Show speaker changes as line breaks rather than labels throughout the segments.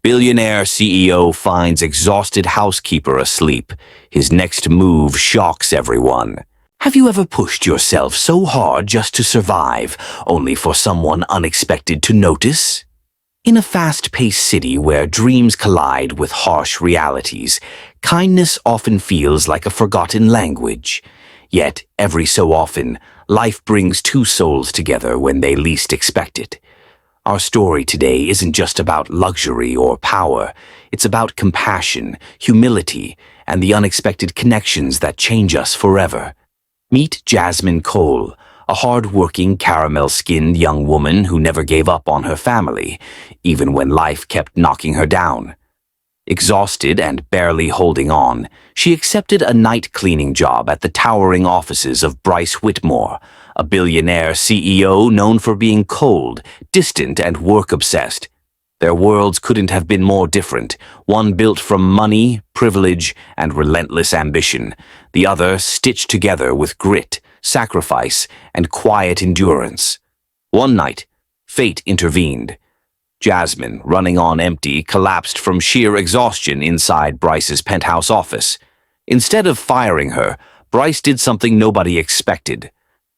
Billionaire CEO finds exhausted housekeeper asleep. His next move shocks everyone. Have you ever pushed yourself so hard just to survive, only for someone unexpected to notice? In a fast-paced city where dreams collide with harsh realities, kindness often feels like a forgotten language. Yet, every so often, life brings two souls together when they least expect it. Our story today isn't just about luxury or power. It's about compassion, humility, and the unexpected connections that change us forever. Meet Jasmine Cole, a hard-working, caramel-skinned young woman who never gave up on her family, even when life kept knocking her down. Exhausted and barely holding on, she accepted a night-cleaning job at the towering offices of Bryce Whitmore, a billionaire CEO known for being cold, distant, and work-obsessed. Their worlds couldn't have been more different, one built from money, privilege, and relentless ambition, the other stitched together with grit, sacrifice, and quiet endurance. One night, fate intervened. Jasmine, running on empty, collapsed from sheer exhaustion inside Bryce's penthouse office. Instead of firing her, Bryce did something nobody expected.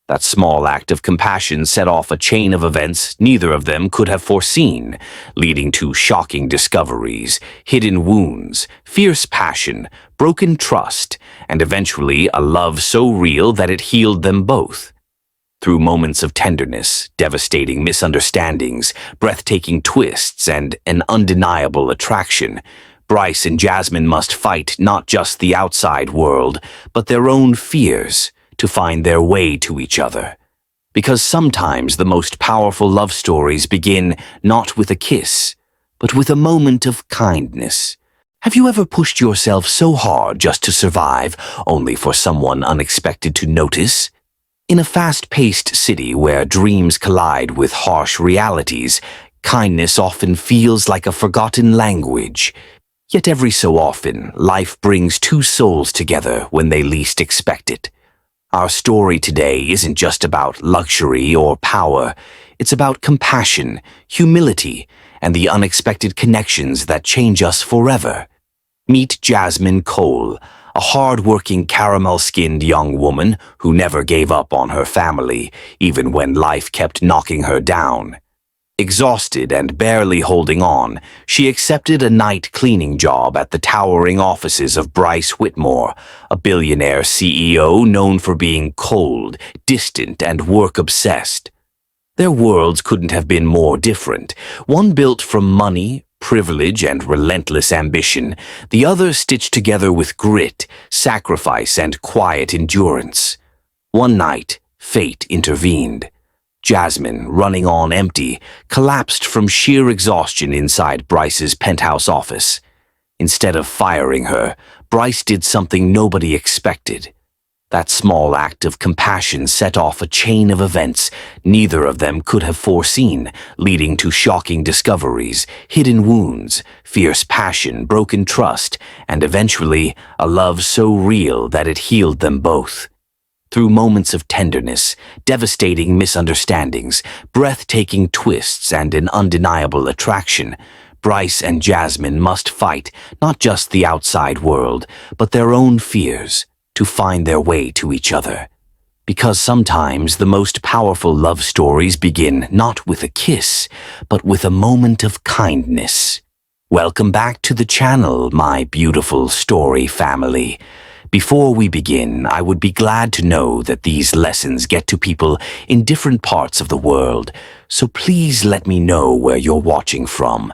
That small act of compassion set off a chain of events neither of them could have foreseen, leading to shocking discoveries, hidden wounds, fierce passion, broken trust, and eventually a love so real that it healed them both. Through moments of tenderness, devastating misunderstandings, breathtaking twists, and an undeniable attraction, Bryce and Jasmine must fight not just the outside world, but their own fears to find their way to each other. Because sometimes the most powerful love stories begin not with a kiss, but with a moment of kindness. Have you ever pushed yourself so hard just to survive, only for someone unexpected to notice? In a fast-paced city where dreams collide with harsh realities, kindness often feels like a forgotten language. Yet every so often, life brings two souls together when they least expect it. Our story today isn't just about luxury or power. It's about compassion, humility, and the unexpected connections that change us forever. Meet Jasmine Cole, a hard-working, caramel-skinned young woman who never gave up on her family, even when life kept knocking her down. Exhausted and barely holding on, she accepted a night-cleaning job at the towering offices of Bryce Whitmore, a billionaire CEO known for being cold, distant, and work-obsessed. Their worlds couldn't have been more different, one built from money, privilege, and relentless ambition, the other stitched together with grit, sacrifice, and quiet endurance. One night, fate intervened. Jasmine, running on empty, collapsed from sheer exhaustion inside Bryce's penthouse office. Instead of firing her, Bryce did something nobody expected. That small act of compassion set off a chain of events neither of them could have foreseen, leading to shocking discoveries, hidden wounds, fierce passion, broken trust, and eventually a love so real that it healed them both. Through moments of tenderness, devastating misunderstandings, breathtaking twists, and an undeniable attraction, Bryce and Jasmine must fight not just the outside world, but their own fears to find their way to each other. Because sometimes the most powerful love stories begin not with a kiss, but with a moment of kindness. Welcome back to the channel, my beautiful story family. Before we begin, I would be glad to know that these lessons get to people in different parts of the world, so please let me know where you're watching from.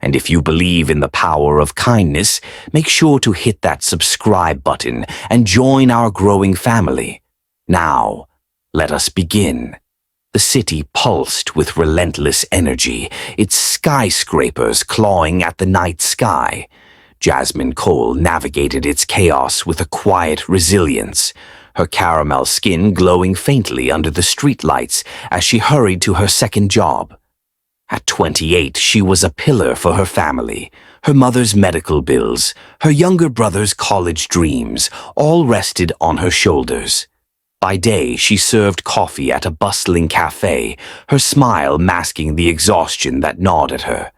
And if you believe in the power of kindness, make sure to hit that subscribe button and join our growing family. Now, let us begin. The city pulsed with relentless energy, its skyscrapers clawing at the night sky. Jasmine Cole navigated its chaos with a quiet resilience, her caramel skin glowing faintly under the streetlights as she hurried to her second job. At 28, she was a pillar for her family. Her mother's medical bills, her younger brother's college dreams, all rested on her shoulders. By day, she served coffee at a bustling cafe, her smile masking the exhaustion that gnawed at her.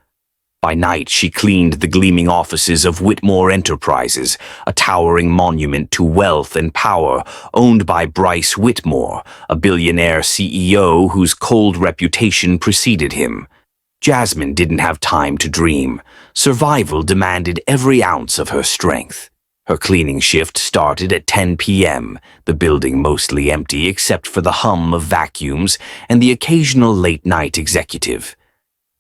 By night, she cleaned the gleaming offices of Whitmore Enterprises, a towering monument to wealth and power owned by Bryce Whitmore, a billionaire CEO whose cold reputation preceded him. Jasmine didn't have time to dream. Survival demanded every ounce of her strength. Her cleaning shift started at 10 p.m., the building mostly empty except for the hum of vacuums and the occasional late-night executive.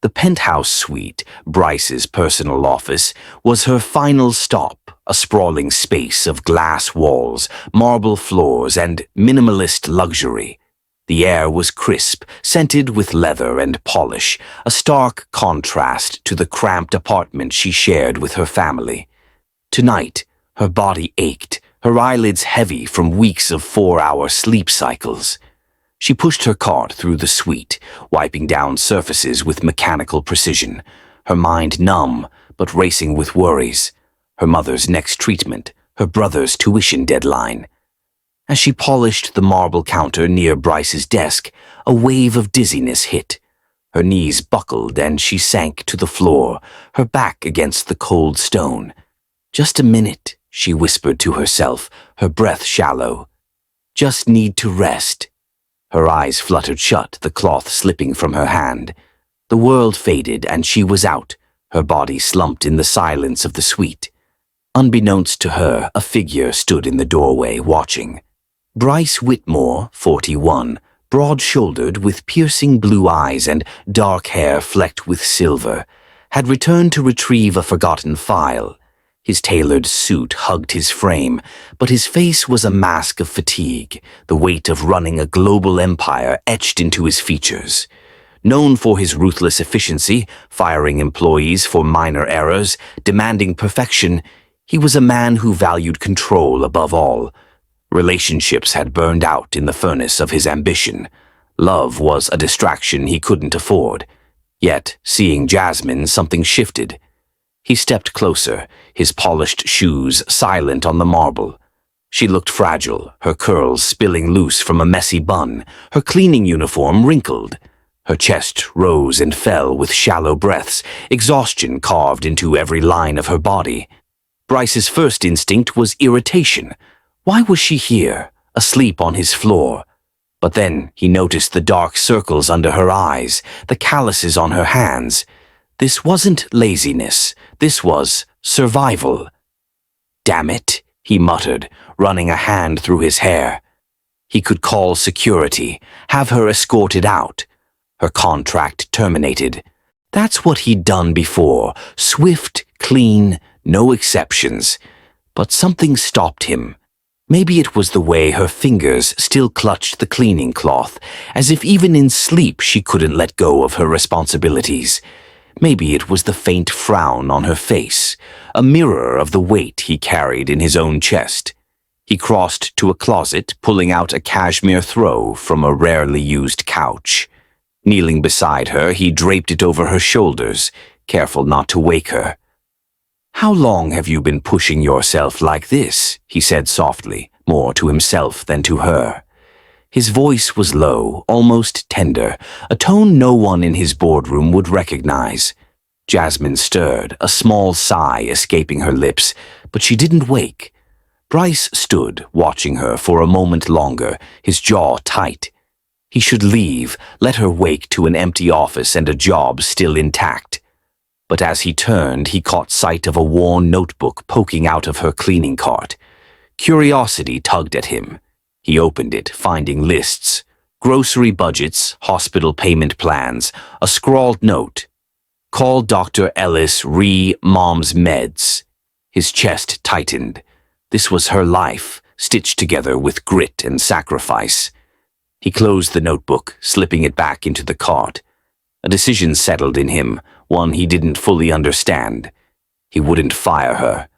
The penthouse suite, Bryce's personal office, was her final stop, a sprawling space of glass walls, marble floors, and minimalist luxury. The air was crisp, scented with leather and polish, a stark contrast to the cramped apartment she shared with her family. Tonight, her body ached, her eyelids heavy from weeks of 4-hour sleep cycles. She pushed her cart through the suite, wiping down surfaces with mechanical precision, her mind numb but racing with worries. Her mother's next treatment, her brother's tuition deadline. As she polished the marble counter near Bryce's desk, a wave of dizziness hit. Her knees buckled and she sank to the floor, her back against the cold stone. "Just a minute," she whispered to herself, her breath shallow. "Just need to rest." Her eyes fluttered shut, the cloth slipping from her hand. The world faded and she was out, her body slumped in the silence of the suite. Unbeknownst to her, a figure stood in the doorway, watching. Bryce Whitmore, 41, broad-shouldered with piercing blue eyes and dark hair flecked with silver, had returned to retrieve a forgotten file. His tailored suit hugged his frame, but his face was a mask of fatigue, the weight of running a global empire etched into his features. Known for his ruthless efficiency, firing employees for minor errors, demanding perfection, he was a man who valued control above all. Relationships had burned out in the furnace of his ambition. Love was a distraction he couldn't afford. Yet, seeing Jasmine, something shifted. He stepped closer, his polished shoes silent on the marble. She looked fragile, her curls spilling loose from a messy bun, her cleaning uniform wrinkled. Her chest rose and fell with shallow breaths, exhaustion carved into every line of her body. Bryce's first instinct was irritation. Why was she here, asleep on his floor? But then he noticed the dark circles under her eyes, the calluses on her hands. This wasn't laziness, this was survival. "Damn it," he muttered, running a hand through his hair. He could call security, have her escorted out. Her contract terminated. That's what he'd done before, swift, clean, no exceptions. But something stopped him. Maybe it was the way her fingers still clutched the cleaning cloth, as if even in sleep she couldn't let go of her responsibilities. Maybe it was the faint frown on her face, a mirror of the weight he carried in his own chest. He crossed to a closet, pulling out a cashmere throw from a rarely used couch. Kneeling beside her, he draped it over her shoulders, careful not to wake her. "How long have you been pushing yourself like this?" he said softly, more to himself than to her. His voice was low, almost tender, a tone no one in his boardroom would recognize. Jasmine stirred, a small sigh escaping her lips, but she didn't wake. Bryce stood, watching her for a moment longer, his jaw tight. He should leave, let her wake to an empty office and a job still intact. But as he turned, he caught sight of a worn notebook poking out of her cleaning cart. Curiosity tugged at him. He opened it, finding lists, grocery budgets, hospital payment plans, a scrawled note. "Call Dr. Ellis Mom's Meds." His chest tightened. This was her life, stitched together with grit and sacrifice. He closed the notebook, slipping it back into the cart. A decision settled in him, one he didn't fully understand. He wouldn't fire her.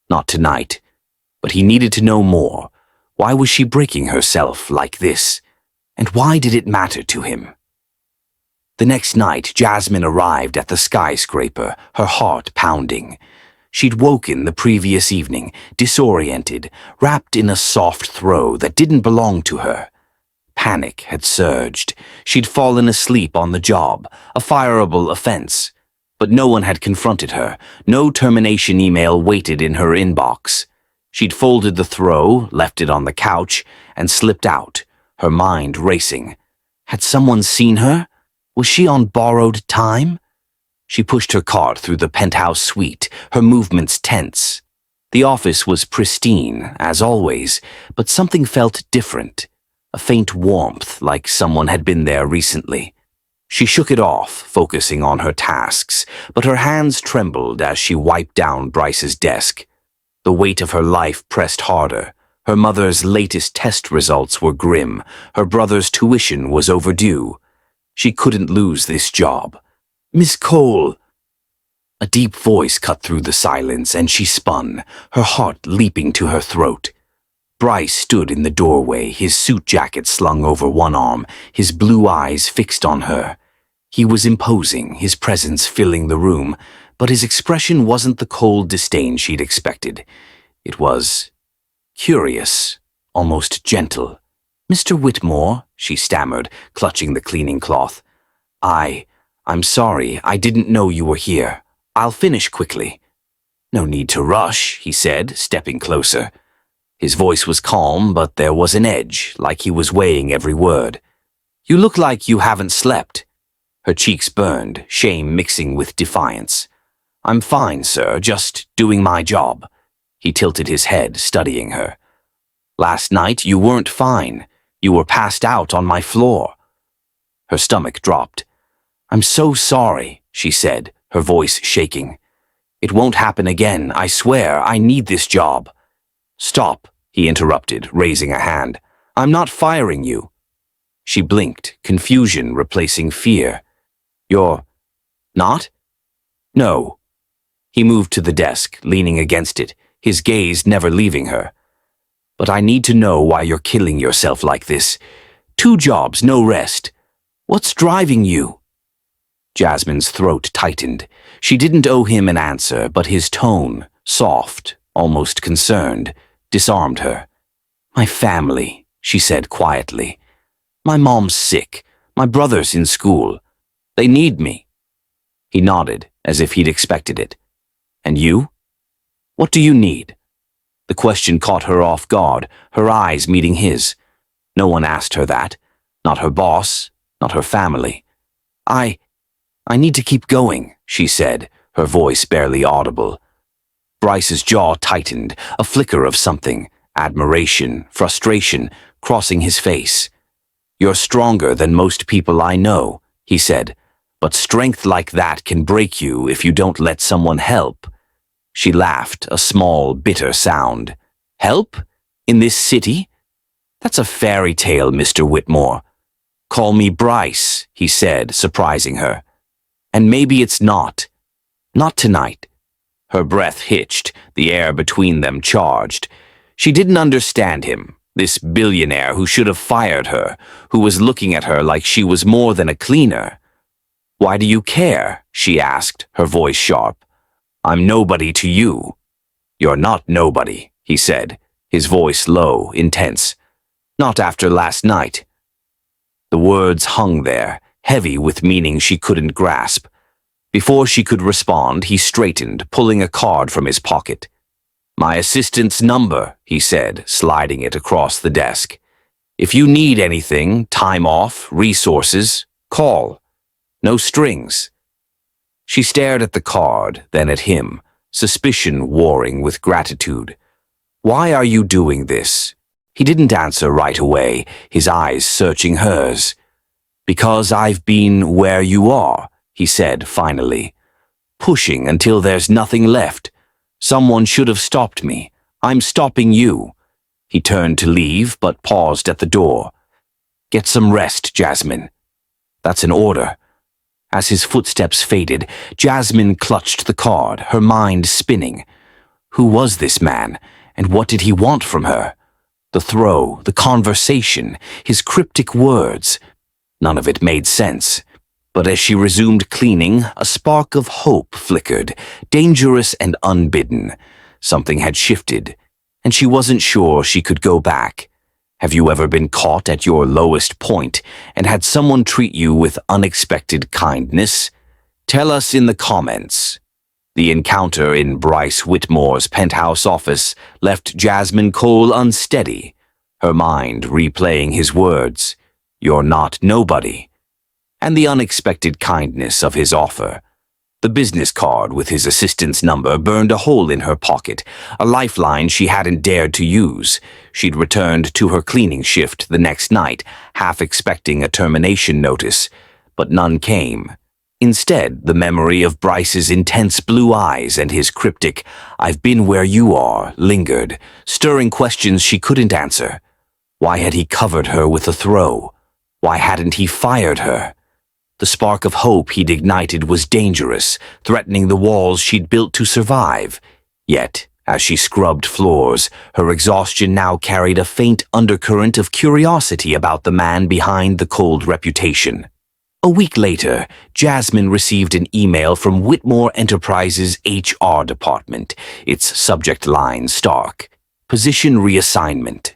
Not tonight. But he needed to know more. Why was she breaking herself like this? And why did it matter to him? The next night, Jasmine arrived at the skyscraper, her heart pounding. She'd woken the previous evening, disoriented, wrapped in a soft throw that didn't belong to her. Panic had surged. She'd fallen asleep on the job, a fireable offense. But no one had confronted her. No termination email waited in her inbox. She'd folded the throw, left it on the couch, and slipped out, her mind racing. Had someone seen her? Was she on borrowed time? She pushed her cart through the penthouse suite, her movements tense. The office was pristine, as always, but something felt different. A faint warmth, like someone had been there recently. She shook it off, focusing on her tasks, but her hands trembled as she wiped down Bryce's desk. The weight of her life pressed harder. Her mother's latest test results were grim. Her brother's tuition was overdue. She couldn't lose this job. "Miss Cole!" A deep voice cut through the silence, and she spun, her heart leaping to her throat. Bryce stood in the doorway, his suit jacket slung over one arm, his blue eyes fixed on her. He was imposing, his presence filling the room, but his expression wasn't the cold disdain she'd expected. It was curious, almost gentle. "Mr. Whitmore," she stammered, clutching the cleaning cloth. I'm sorry, I didn't know you were here. I'll finish quickly." "No need to rush," he said, stepping closer. His voice was calm, but there was an edge, like he was weighing every word. "You look like you haven't slept." Her cheeks burned, shame mixing with defiance. "I'm fine, sir, just doing my job." He tilted his head, studying her. "Last night you weren't fine. You were passed out on my floor." Her stomach dropped. "I'm so sorry," she said, her voice shaking. "It won't happen again, I swear. I need this job." "Stop," he interrupted, raising a hand. "I'm not firing you." She blinked, confusion replacing fear. "You're not?" "No." He moved to the desk, leaning against it, his gaze never leaving her. "But I need to know why you're killing yourself like this. 2 jobs, no rest. What's driving you?" Jasmine's throat tightened. She didn't owe him an answer, but his tone, soft, almost concerned, disarmed her. "My family," she said quietly. "My mom's sick. My brother's in school. They need me." He nodded, as if he'd expected it. "And you? What do you need?" The question caught her off guard, her eyes meeting his. No one asked her that. Not her boss, not her family. I need to keep going," she said, her voice barely audible. Bryce's jaw tightened, a flicker of something, admiration, frustration, crossing his face. "You're stronger than most people I know," he said, "but strength like that can break you if you don't let someone help." She laughed, a small, bitter sound. "Help? In this city? That's a fairy tale, Mr. Whitmore." "Call me Bryce," he said, surprising her. "And maybe it's not. Not tonight." Her breath hitched, the air between them charged. She didn't understand him, this billionaire who should have fired her, who was looking at her like she was more than a cleaner. "Why do you care?" she asked, her voice sharp. "I'm nobody to you." "You're not nobody," he said, his voice low, intense. "Not after last night." The words hung there, heavy with meaning she couldn't grasp. Before she could respond, he straightened, pulling a card from his pocket. "My assistant's number," he said, sliding it across the desk. "If you need anything, time off, resources, call. No strings." She stared at the card, then at him, suspicion warring with gratitude. "Why are you doing this?" He didn't answer right away, his eyes searching hers. "Because I've been where you are," he said finally. "Pushing until there's nothing left. Someone should have stopped me. I'm stopping you." He turned to leave, but paused at the door. "Get some rest, Jasmine." "That's an order." As his footsteps faded, Jasmine clutched the card, her mind spinning. Who was this man, and what did he want from her? The throw, the conversation, his cryptic words. None of it made sense. But as she resumed cleaning, a spark of hope flickered, dangerous and unbidden. Something had shifted, and she wasn't sure she could go back. Have you ever been caught at your lowest point and had someone treat you with unexpected kindness? Tell us in the comments. The encounter in Bryce Whitmore's penthouse office left Jasmine Cole unsteady, her mind replaying his words, "You're not nobody," and the unexpected kindness of his offer. The business card with his assistant's number burned a hole in her pocket, a lifeline she hadn't dared to use. She'd returned to her cleaning shift the next night, half expecting a termination notice, but none came. Instead, the memory of Bryce's intense blue eyes and his cryptic, "I've been where you are," lingered, stirring questions she couldn't answer. Why had he covered her with a throw? Why hadn't he fired her? The spark of hope he'd ignited was dangerous, threatening the walls she'd built to survive. Yet, as she scrubbed floors, her exhaustion now carried a faint undercurrent of curiosity about the man behind the cold reputation. A week later, Jasmine received an email from Whitmore Enterprises' HR department, its subject line stark: "Position reassignment."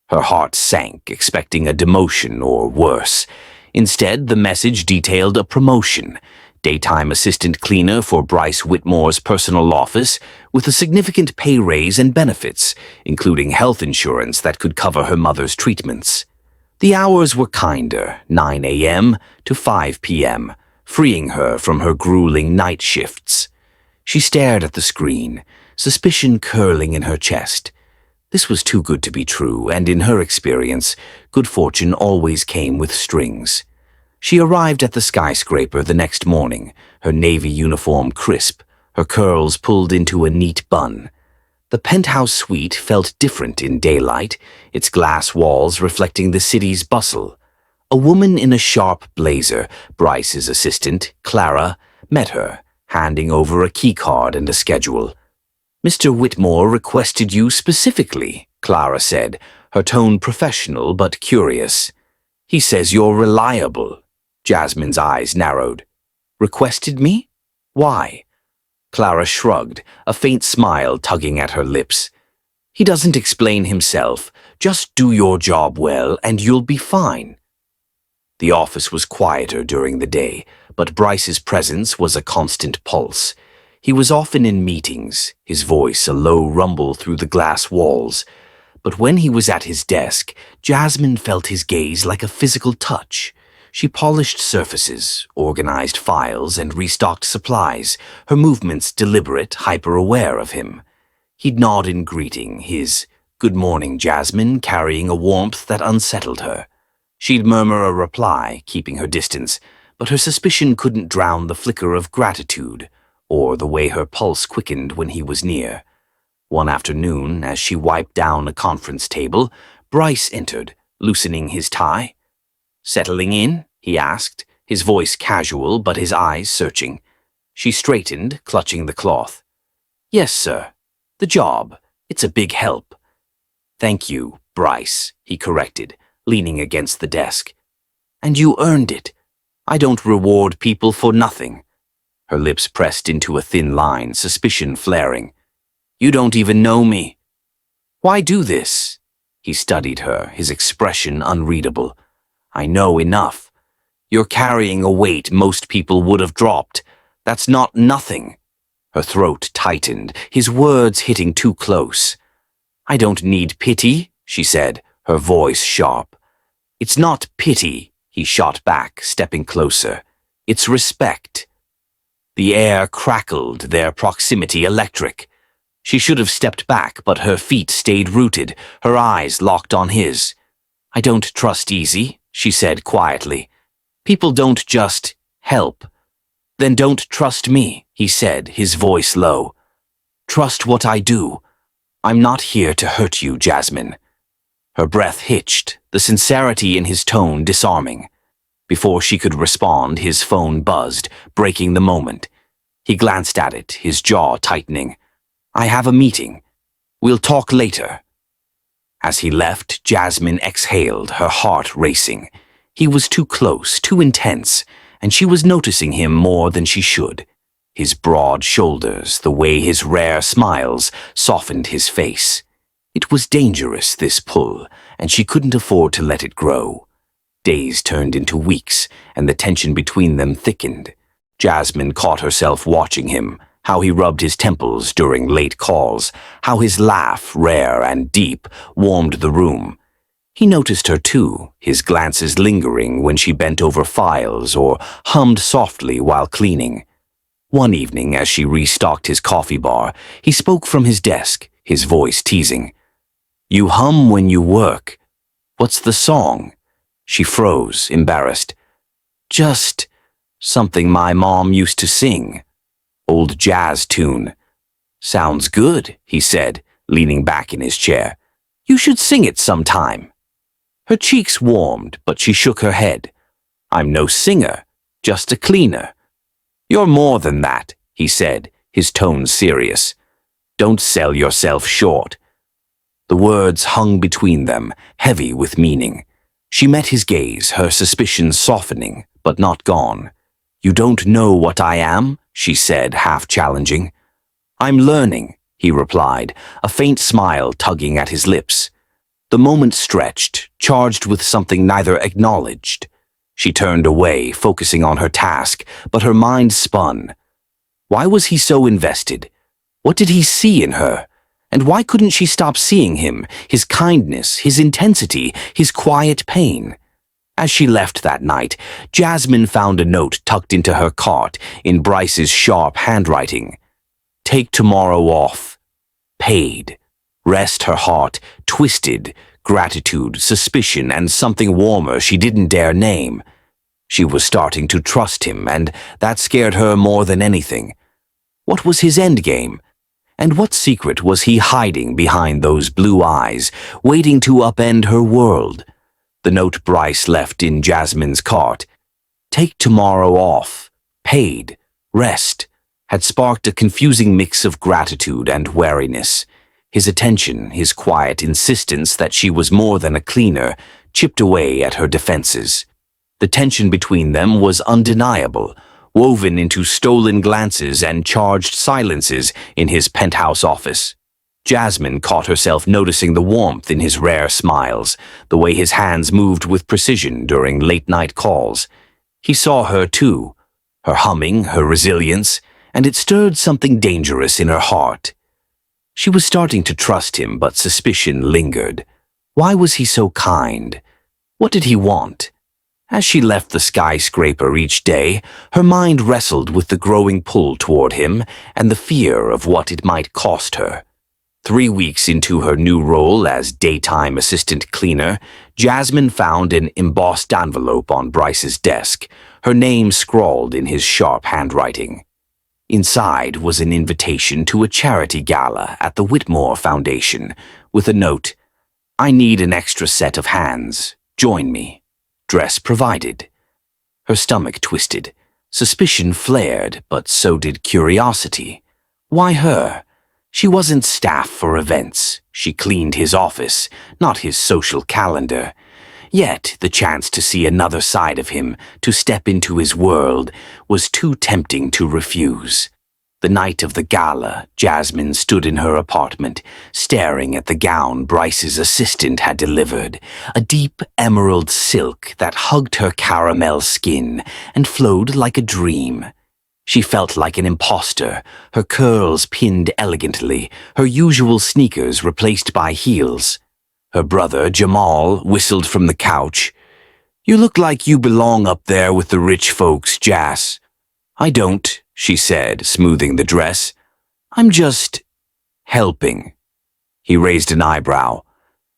Her heart sank, expecting a demotion or worse. Instead, the message detailed a promotion: daytime assistant cleaner for Bryce Whitmore's personal office, with a significant pay raise and benefits, including health insurance that could cover her mother's treatments. The hours were kinder, 9 a.m. to 5 p.m., freeing her from her grueling night shifts. She stared at the screen, suspicion curling in her chest. This was too good to be true, and in her experience, good fortune always came with strings. She arrived at the skyscraper the next morning, her navy uniform crisp, her curls pulled into a neat bun. The penthouse suite felt different in daylight, its glass walls reflecting the city's bustle. A woman in a sharp blazer, Bryce's assistant, Clara, met her, handing over a keycard and a schedule. "Mr. Whitmore requested you specifically," Clara said, her tone professional but curious. "He says you're reliable." Jasmine's eyes narrowed. "Requested me? Why?" Clara shrugged, a faint smile tugging at her lips. "He doesn't explain himself. Just do your job well and you'll be fine." The office was quieter during the day, but Bryce's presence was a constant pulse. He was often in meetings, his voice a low rumble through the glass walls. But when he was at his desk, Jasmine felt his gaze like a physical touch. She polished surfaces, organized files, and restocked supplies, her movements deliberate, hyper-aware of him. He'd nod in greeting, his "Good morning, Jasmine," carrying a warmth that unsettled her. She'd murmur a reply, keeping her distance, but her suspicion couldn't drown the flicker of gratitude, or the way her pulse quickened when he was near. One afternoon, as she wiped down a conference table, Bryce entered, loosening his tie. "Settling in?" he asked, his voice casual but his eyes searching. She straightened, clutching the cloth. "Yes, sir. The job. It's a big help." "Thank you, Bryce," he corrected, leaning against the desk. "And you earned it. I don't reward people for nothing." Her lips pressed into a thin line, suspicion flaring. "You don't even know me." "Why do this?" He studied her, his expression unreadable. "I know enough. You're carrying a weight most people would have dropped. That's not nothing." Her throat tightened, his words hitting too close. "I don't need pity," she said, her voice sharp. "It's not pity," he shot back, stepping closer. "It's respect." The air crackled, their proximity electric. She should have stepped back, but her feet stayed rooted, her eyes locked on his. "I don't trust easy," she said quietly. "People don't just help." "Then don't trust me," he said, his voice low. "Trust what I do. I'm not here to hurt you, Jasmine." Her breath hitched, the sincerity in his tone disarming. Before she could respond, his phone buzzed, breaking the moment. He glanced at it, his jaw tightening. "I have a meeting. We'll talk later." As he left, Jasmine exhaled, her heart racing. He was too close, too intense, and she was noticing him more than she should. His broad shoulders, the way his rare smiles softened his face. It was dangerous, this pull, and she couldn't afford to let it grow. Days turned into weeks, and the tension between them thickened. Jasmine caught herself watching him, how he rubbed his temples during late calls, how his laugh, rare and deep, warmed the room. He noticed her too, his glances lingering when she bent over files or hummed softly while cleaning. One evening, as she restocked his coffee bar, he spoke from his desk, his voice teasing. "You hum when you work. What's the song?" She froze, embarrassed. "Just something my mom used to sing. Old jazz tune." "Sounds good," he said, leaning back in his chair. "You should sing it sometime." Her cheeks warmed, but she shook her head. "I'm no singer, just a cleaner." "You're more than that," he said, his tone serious. "Don't sell yourself short." The words hung between them, heavy with meaning. She met his gaze, her suspicions softening, but not gone. "You don't know what I am?" she said, half challenging. "I'm learning," he replied, a faint smile tugging at his lips. The moment stretched, charged with something neither acknowledged. She turned away, focusing on her task, but her mind spun. Why was he so invested? What did he see in her? And why couldn't she stop seeing him, his kindness, his intensity, his quiet pain? As she left that night, Jasmine found a note tucked into her cart in Bryce's sharp handwriting. "Take tomorrow off. Paid." Rest her heart, twisted, gratitude, suspicion, and something warmer she didn't dare name. She was starting to trust him, and that scared her more than anything. What was his endgame? And what secret was he hiding behind those blue eyes, waiting to upend her world? The note Bryce left in Jasmine's cart, "Take tomorrow off. Paid. Rest," had sparked a confusing mix of gratitude and wariness. His attention, his quiet insistence that she was more than a cleaner, chipped away at her defenses. The tension between them was undeniable, woven into stolen glances and charged silences in his penthouse office. Jasmine caught herself noticing the warmth in his rare smiles, the way his hands moved with precision during late-night calls. He saw her too, her humming, her resilience, and it stirred something dangerous in her heart. She was starting to trust him, but suspicion lingered. Why was he so kind? What did he want? As she left the skyscraper each day, her mind wrestled with the growing pull toward him and the fear of what it might cost her. 3 weeks into her new role as daytime assistant cleaner, Jasmine found an embossed envelope on Bryce's desk, her name scrawled in his sharp handwriting. Inside was an invitation to a charity gala at the Whitmore Foundation, with a note, "I need an extra set of hands. Join me. Dress provided." Her stomach twisted. Suspicion flared, but so did curiosity. Why her? She wasn't staff for events. She cleaned his office, not his social calendar. Yet the chance to see another side of him, to step into his world, was too tempting to refuse. The night of the gala, Jasmine stood in her apartment, staring at the gown Bryce's assistant had delivered, a deep emerald silk that hugged her caramel skin and flowed like a dream. She felt like an imposter, her curls pinned elegantly, her usual sneakers replaced by heels. Her brother, Jamal, whistled from the couch. "You look like you belong up there with the rich folks, Jas." "I don't," she said, smoothing the dress. "I'm just helping." He raised an eyebrow.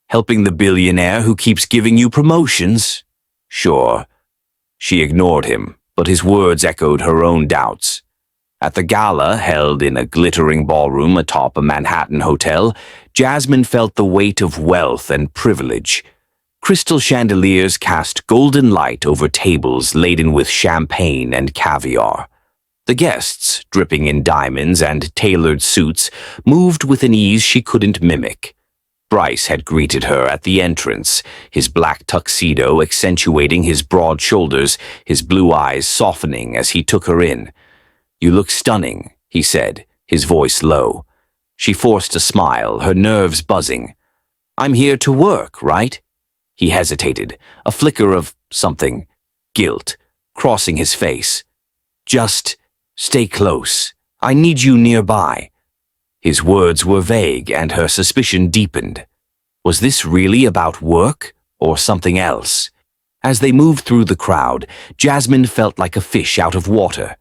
"Helping the billionaire who keeps giving you promotions?" "Sure." She ignored him, but his words echoed her own doubts. At the gala, held in a glittering ballroom atop a Manhattan hotel, Jasmine felt the weight of wealth and privilege. Crystal chandeliers cast golden light over tables laden with champagne and caviar. The guests, dripping in diamonds and tailored suits, moved with an ease she couldn't mimic. Bryce had greeted her at the entrance, his black tuxedo accentuating his broad shoulders, his blue eyes softening as he took her in. "You look stunning," he said, his voice low. She forced a smile, her nerves buzzing. "I'm here to work, right?" He hesitated, a flicker of something, guilt, crossing his face. Just stay close. I need you nearby. His words were vague, and her suspicion deepened. Was this really about work or something else? As they moved through the crowd, Jasmine felt like a fish out of water.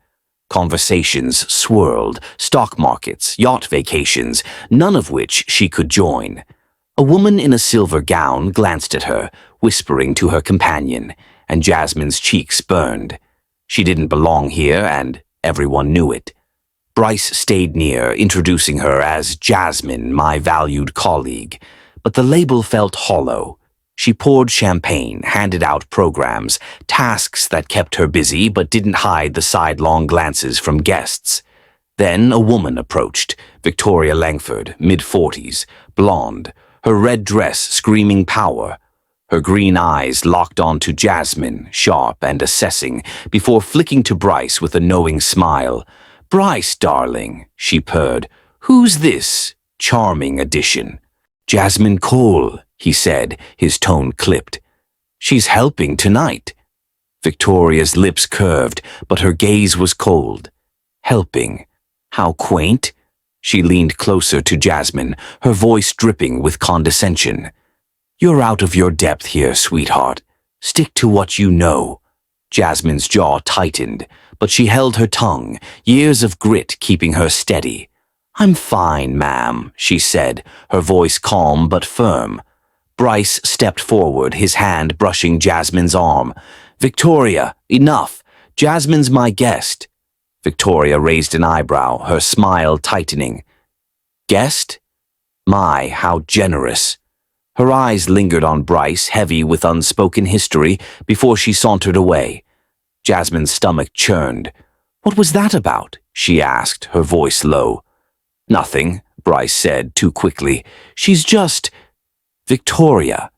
Conversations swirled, stock markets, yacht vacations, none of which she could join. A woman in a silver gown glanced at her, whispering to her companion, and Jasmine's cheeks burned. She didn't belong here, and everyone knew it. Bryce stayed near, introducing her as Jasmine, my valued colleague, but the label felt hollow. She poured champagne, handed out programs, tasks that kept her busy but didn't hide the sidelong glances from guests. Then a woman approached, Victoria Langford, mid-40s, blonde, her red dress screaming power. Her green eyes locked onto Jasmine, sharp and assessing, before flicking to Bryce with a knowing smile. "Bryce, darling," she purred. "Who's this charming addition?" "Jasmine Cole," he said, his tone clipped. "She's helping tonight." Victoria's lips curved, but her gaze was cold. Helping. How quaint. She leaned closer to Jasmine, her voice dripping with condescension. "You're out of your depth here, sweetheart. Stick to what you know." Jasmine's jaw tightened, but she held her tongue, years of grit keeping her steady. "I'm fine, ma'am," she said, her voice calm but firm. Bryce stepped forward, his hand brushing Jasmine's arm. "Victoria, enough. Jasmine's my guest." Victoria raised an eyebrow, her smile tightening. "Guest? My, how generous." Her eyes lingered on Bryce, heavy with unspoken history, before she sauntered away. Jasmine's stomach churned. "What was that about?" she asked, her voice low. "Nothing," Bryce said, too quickly. "She's just—" "Victoria."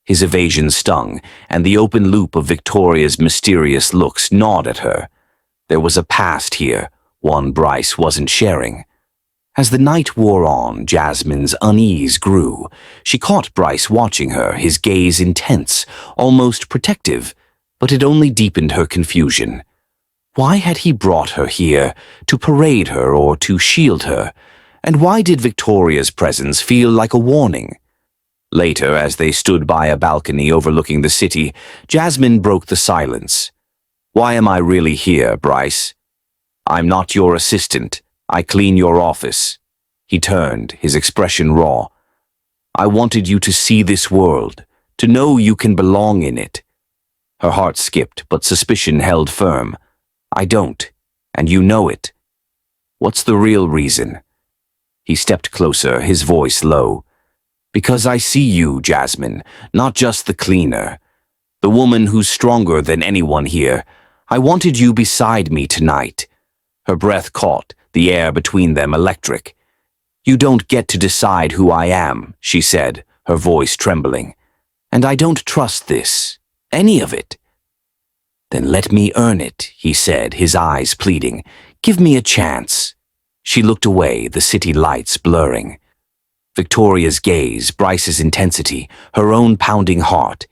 His evasion stung, and the open loop of Victoria's mysterious looks gnawed at her. There was a past here, one Bryce wasn't sharing. As the night wore on, Jasmine's unease grew. She caught Bryce watching her, his gaze intense, almost protective, but it only deepened her confusion. Why had he brought her here, to parade her or to shield her? And why did Victoria's presence feel like a warning? Later, as they stood by a balcony overlooking the city, Jasmine broke the silence. "Why am I really here, Bryce?" "I'm not your assistant. I clean your office." He turned, his expression raw. "I wanted you to see this world, to know you can belong in it." Her heart skipped, but suspicion held firm. "I don't, and you know it." "What's the real reason?" He stepped closer, his voice low. "Because I see you, Jasmine, not just the cleaner. The woman who's stronger than anyone here. I wanted you beside me tonight." Her breath caught, the air between them electric. "You don't get to decide who I am," she said, her voice trembling. "And I don't trust this, any of it." "Then let me earn it," he said, his eyes pleading. "Give me a chance." She looked away, the city lights blurring. Victoria's gaze, Bryce's intensity, her own pounding heart.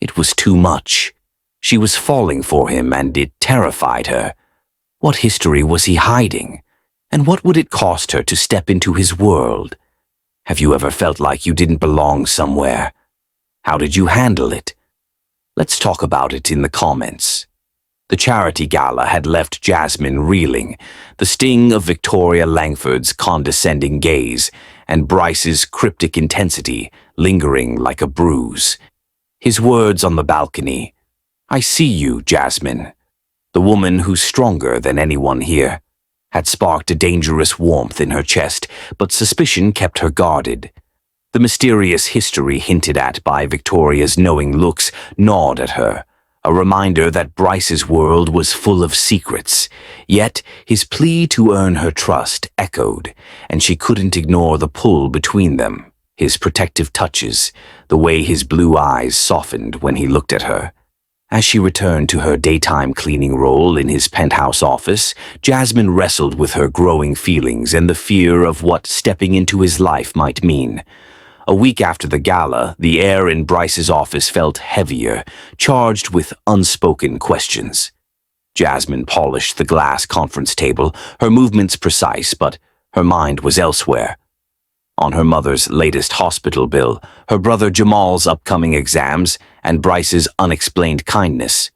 It was too much. She was falling for him, and it terrified her. What history was he hiding? And what would it cost her to step into his world? Have you ever felt like you didn't belong somewhere? How did you handle it? Let's talk about it in the comments. The charity gala had left Jasmine reeling, the sting of Victoria Langford's condescending gaze and Bryce's cryptic intensity lingering like a bruise. His words on the balcony, "I see you, Jasmine," the woman who's stronger than anyone here, had sparked a dangerous warmth in her chest, but suspicion kept her guarded. The mysterious history hinted at by Victoria's knowing looks gnawed at her, a reminder that Bryce's world was full of secrets. Yet his plea to earn her trust echoed, and she couldn't ignore the pull between them, his protective touches, the way his blue eyes softened when he looked at her. As she returned to her daytime cleaning role in his penthouse office, Jasmine wrestled with her growing feelings and the fear of what stepping into his life might mean. A week after the gala, the air in Bryce's office felt heavier, charged with unspoken questions. Jasmine polished the glass conference table, her movements precise, but her mind was elsewhere. On her mother's latest hospital bill, her brother Jamal's upcoming exams, and Bryce's unexplained kindness.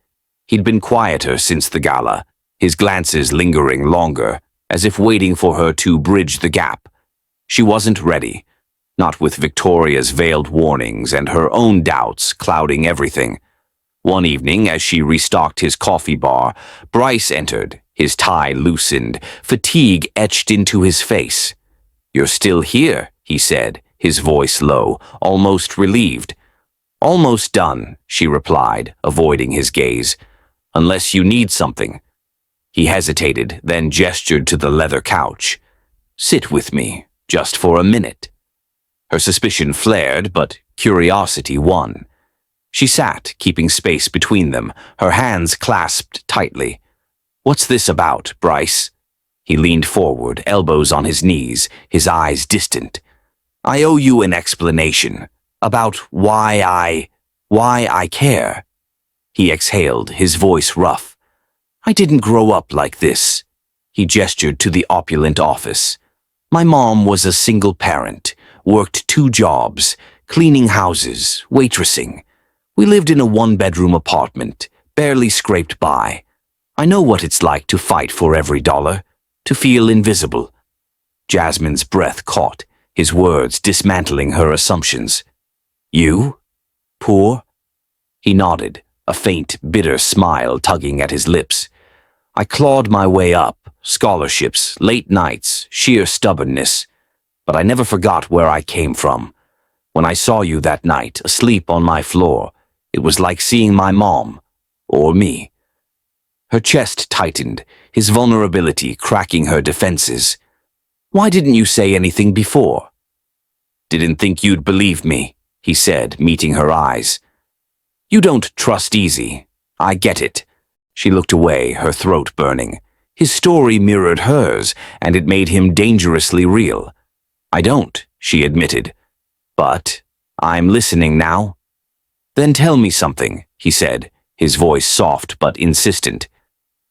He'd been quieter since the gala, his glances lingering longer, as if waiting for her to bridge the gap. She wasn't ready, not with Victoria's veiled warnings and her own doubts clouding everything. One evening, as she restocked his coffee bar, Bryce entered, his tie loosened, fatigue etched into his face. "You're still here," he said, his voice low, almost relieved. "Almost done," she replied, avoiding his gaze. "Unless you need something." He hesitated, then gestured to the leather couch. "Sit with me, just for a minute." Her suspicion flared, but curiosity won. She sat, keeping space between them, her hands clasped tightly. "What's this about, Bryce?" He leaned forward, elbows on his knees, his eyes distant. "I owe you an explanation about why I care." He exhaled, his voice rough. "I didn't grow up like this." He gestured to the opulent office. "My mom was a single parent, worked 2 jobs, cleaning houses, waitressing. We lived in a 1-bedroom apartment, barely scraped by. I know what it's like to fight for every dollar, to feel invisible." Jasmine's breath caught, his words dismantling her assumptions. "You? Poor?" He nodded, a faint, bitter smile tugging at his lips. "I clawed my way up, scholarships, late nights, sheer stubbornness. But I never forgot where I came from. When I saw you that night, asleep on my floor, it was like seeing my mom, or me." Her chest tightened, his vulnerability cracking her defenses. "Why didn't you say anything before?" "Didn't think you'd believe me," he said, meeting her eyes. "You don't trust easy. I get it." She looked away, her throat burning. His story mirrored hers, and it made him dangerously real. "I don't," she admitted. "But I'm listening now." "Then tell me something," he said, his voice soft but insistent.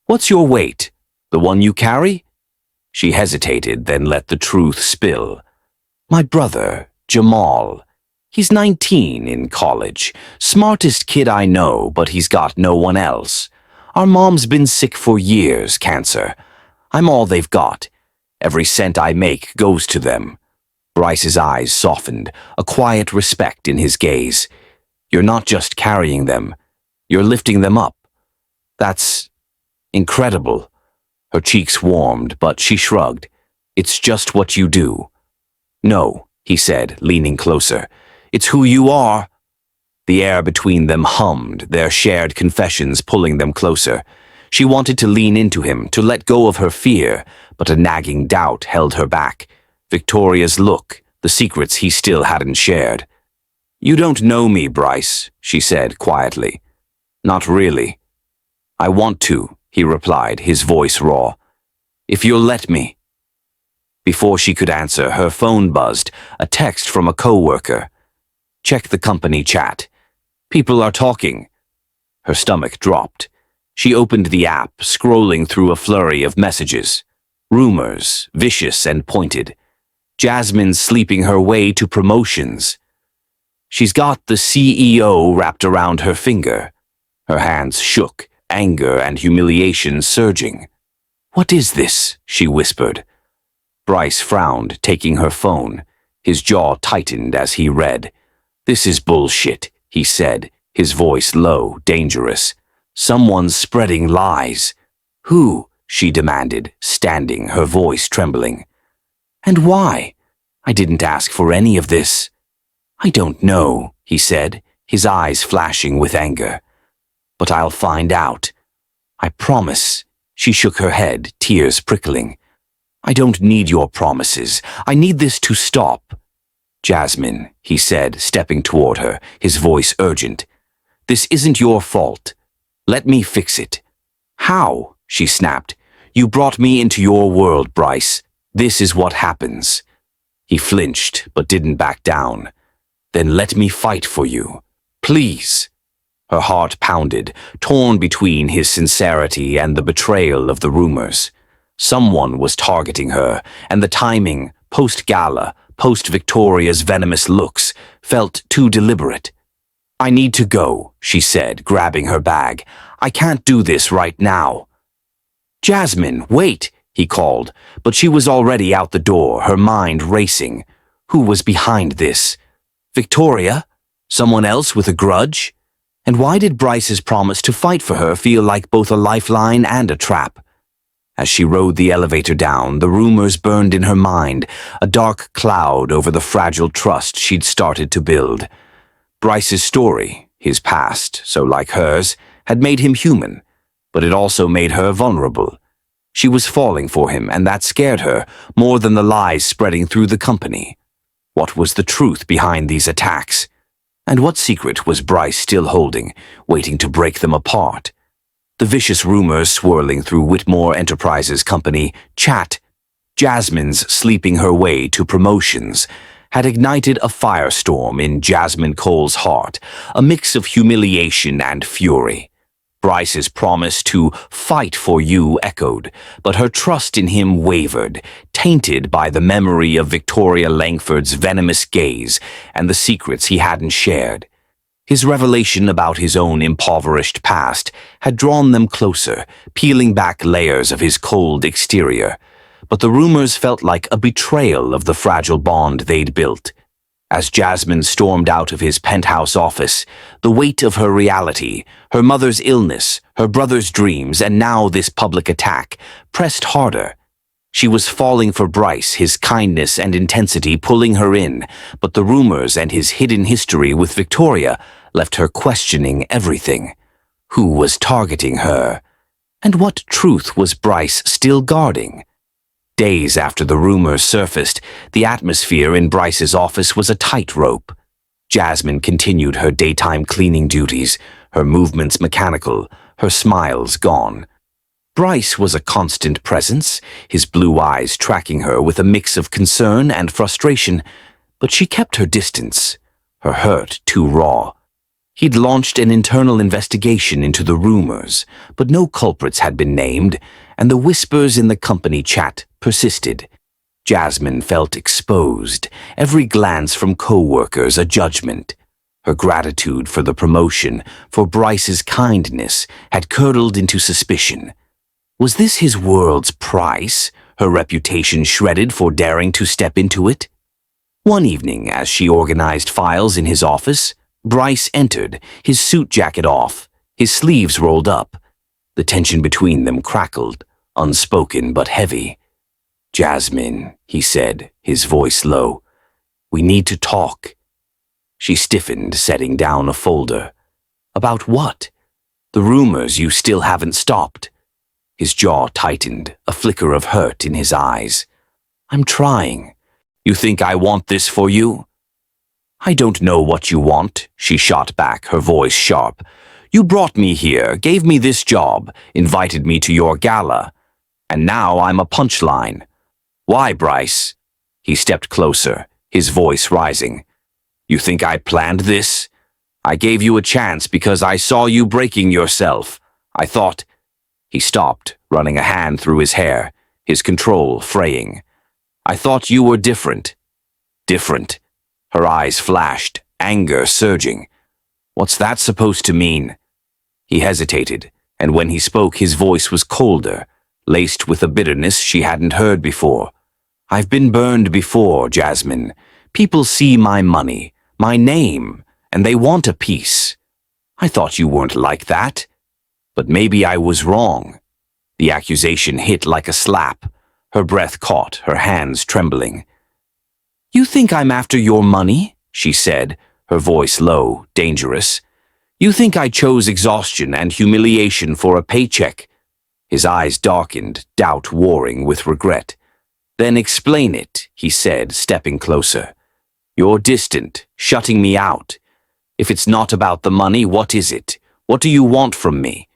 "What's your weight? The one you carry?" She hesitated, then let the truth spill. "My brother, Jamal. He's 19 in college. Smartest kid I know, but he's got no one else. Our mom's been sick for years, cancer. I'm all they've got. Every cent I make goes to them." Bryce's eyes softened, a quiet respect in his gaze. "You're not just carrying them. You're lifting them up. That's incredible." Her cheeks warmed, but she shrugged. "It's just what you do." "No," he said, leaning closer. "It's who you are." The air between them hummed, their shared confessions pulling them closer. She wanted to lean into him, to let go of her fear, but a nagging doubt held her back. Victoria's look, the secrets he still hadn't shared. "You don't know me, Bryce," she said quietly. "Not really." "I want to," he replied, his voice raw. "If you'll let me." Before she could answer, her phone buzzed, a text from a coworker. "Check the company chat. People are talking." Her stomach dropped. She opened the app, scrolling through a flurry of messages. Rumors, vicious and pointed. Jasmine sleeping her way to promotions. She's got the CEO wrapped around her finger. Her hands shook, anger and humiliation surging. "What is this?" she whispered. Bryce frowned, taking her phone. His jaw tightened as he read. "This is bullshit," he said, his voice low, dangerous. "Someone's spreading lies." "Who?" she demanded, standing, her voice trembling. "And why? I didn't ask for any of this." "I don't know," he said, his eyes flashing with anger. "But I'll find out. I promise." She shook her head, tears prickling. "I don't need your promises. I need this to stop." "Jasmine," he said, stepping toward her, his voice urgent. "This isn't your fault. Let me fix it." "How?" she snapped. "You brought me into your world, Bryce. This is what happens." He flinched, but didn't back down. "Then let me fight for you. Please." Her heart pounded, torn between his sincerity and the betrayal of the rumors. Someone was targeting her, and the timing, post-gala, post-Victoria's venomous looks, felt too deliberate. "I need to go," she said, grabbing her bag. "I can't do this right now." "Jasmine, wait," he called, but she was already out the door, her mind racing. Who was behind this? Victoria? Someone else with a grudge? And why did Bryce's promise to fight for her feel like both a lifeline and a trap? As she rode the elevator down, the rumors burned in her mind, a dark cloud over the fragile trust she'd started to build. Bryce's story, his past, so like hers, had made him human, but it also made her vulnerable. She was falling for him, and that scared her more than the lies spreading through the company. What was the truth behind these attacks? And what secret was Bryce still holding, waiting to break them apart? The vicious rumors swirling through Whitmore Enterprises' company, Chat, Jasmine's sleeping her way to promotions, had ignited a firestorm in Jasmine Cole's heart, a mix of humiliation and fury. Bryce's promise to fight for you echoed, but her trust in him wavered, tainted by the memory of Victoria Langford's venomous gaze and the secrets he hadn't shared. His revelation about his own impoverished past had drawn them closer, peeling back layers of his cold exterior. But the rumors felt like a betrayal of the fragile bond they'd built. As Jasmine stormed out of his penthouse office, the weight of her reality, her mother's illness, her brother's dreams, and now this public attack, pressed harder. She was falling for Bryce, his kindness and intensity pulling her in, but the rumors and his hidden history with Victoria left her questioning everything. Who was targeting her? And what truth was Bryce still guarding? Days after the rumors surfaced, the atmosphere in Bryce's office was a tightrope. Jasmine continued her daytime cleaning duties, her movements mechanical, her smiles gone. Bryce was a constant presence, his blue eyes tracking her with a mix of concern and frustration, but she kept her distance, her hurt too raw. He'd launched an internal investigation into the rumors, but no culprits had been named, and the whispers in the company chat persisted. Jasmine felt exposed, every glance from co-workers a judgment. Her gratitude for the promotion, for Bryce's kindness, had curdled into suspicion. Was this his world's price, her reputation shredded for daring to step into it? One evening, as she organized files in his office, Bryce entered, his suit jacket off, his sleeves rolled up. The tension between them crackled, unspoken but heavy. "Jasmine," he said, his voice low, "we need to talk." She stiffened, setting down a folder. "About what?" "The rumors you still haven't stopped." His jaw tightened, a flicker of hurt in his eyes. "I'm trying. You think I want this for you?" "I don't know what you want," she shot back, her voice sharp. "You brought me here, gave me this job, invited me to your gala. And now I'm a punchline. Why, Bryce?" He stepped closer, his voice rising. "You think I planned this? I gave you a chance because I saw you breaking yourself. I thought—" He stopped, running a hand through his hair, his control fraying. "I thought you were different." "Different?" Her eyes flashed, anger surging. "What's that supposed to mean?" He hesitated, and when he spoke his voice was colder, laced with a bitterness she hadn't heard before. "I've been burned before, Jasmine. People see my money, my name, and they want a piece. I thought you weren't like that. But maybe I was wrong." The accusation hit like a slap. Her breath caught, her hands trembling. "You think I'm after your money?" she said, her voice low, dangerous. "You think I chose exhaustion and humiliation for a paycheck?" His eyes darkened, doubt warring with regret. "Then explain it," he said, stepping closer. "You're distant, shutting me out. If it's not about the money, what is it? What do you want from me?"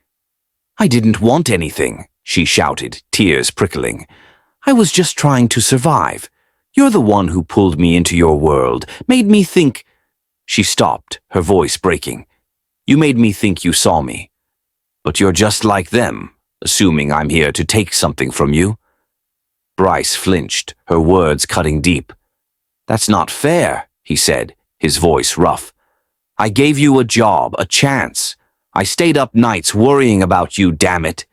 "I didn't want anything," she shouted, tears prickling. "I was just trying to survive. You're the one who pulled me into your world, made me think—" She stopped, her voice breaking. You made me think you saw me. But you're just like them, assuming I'm here to take something from you." Bryce flinched, her words cutting deep. "That's not fair," he said, his voice rough. "I gave you a job, a chance. I stayed up nights worrying about you, damn it.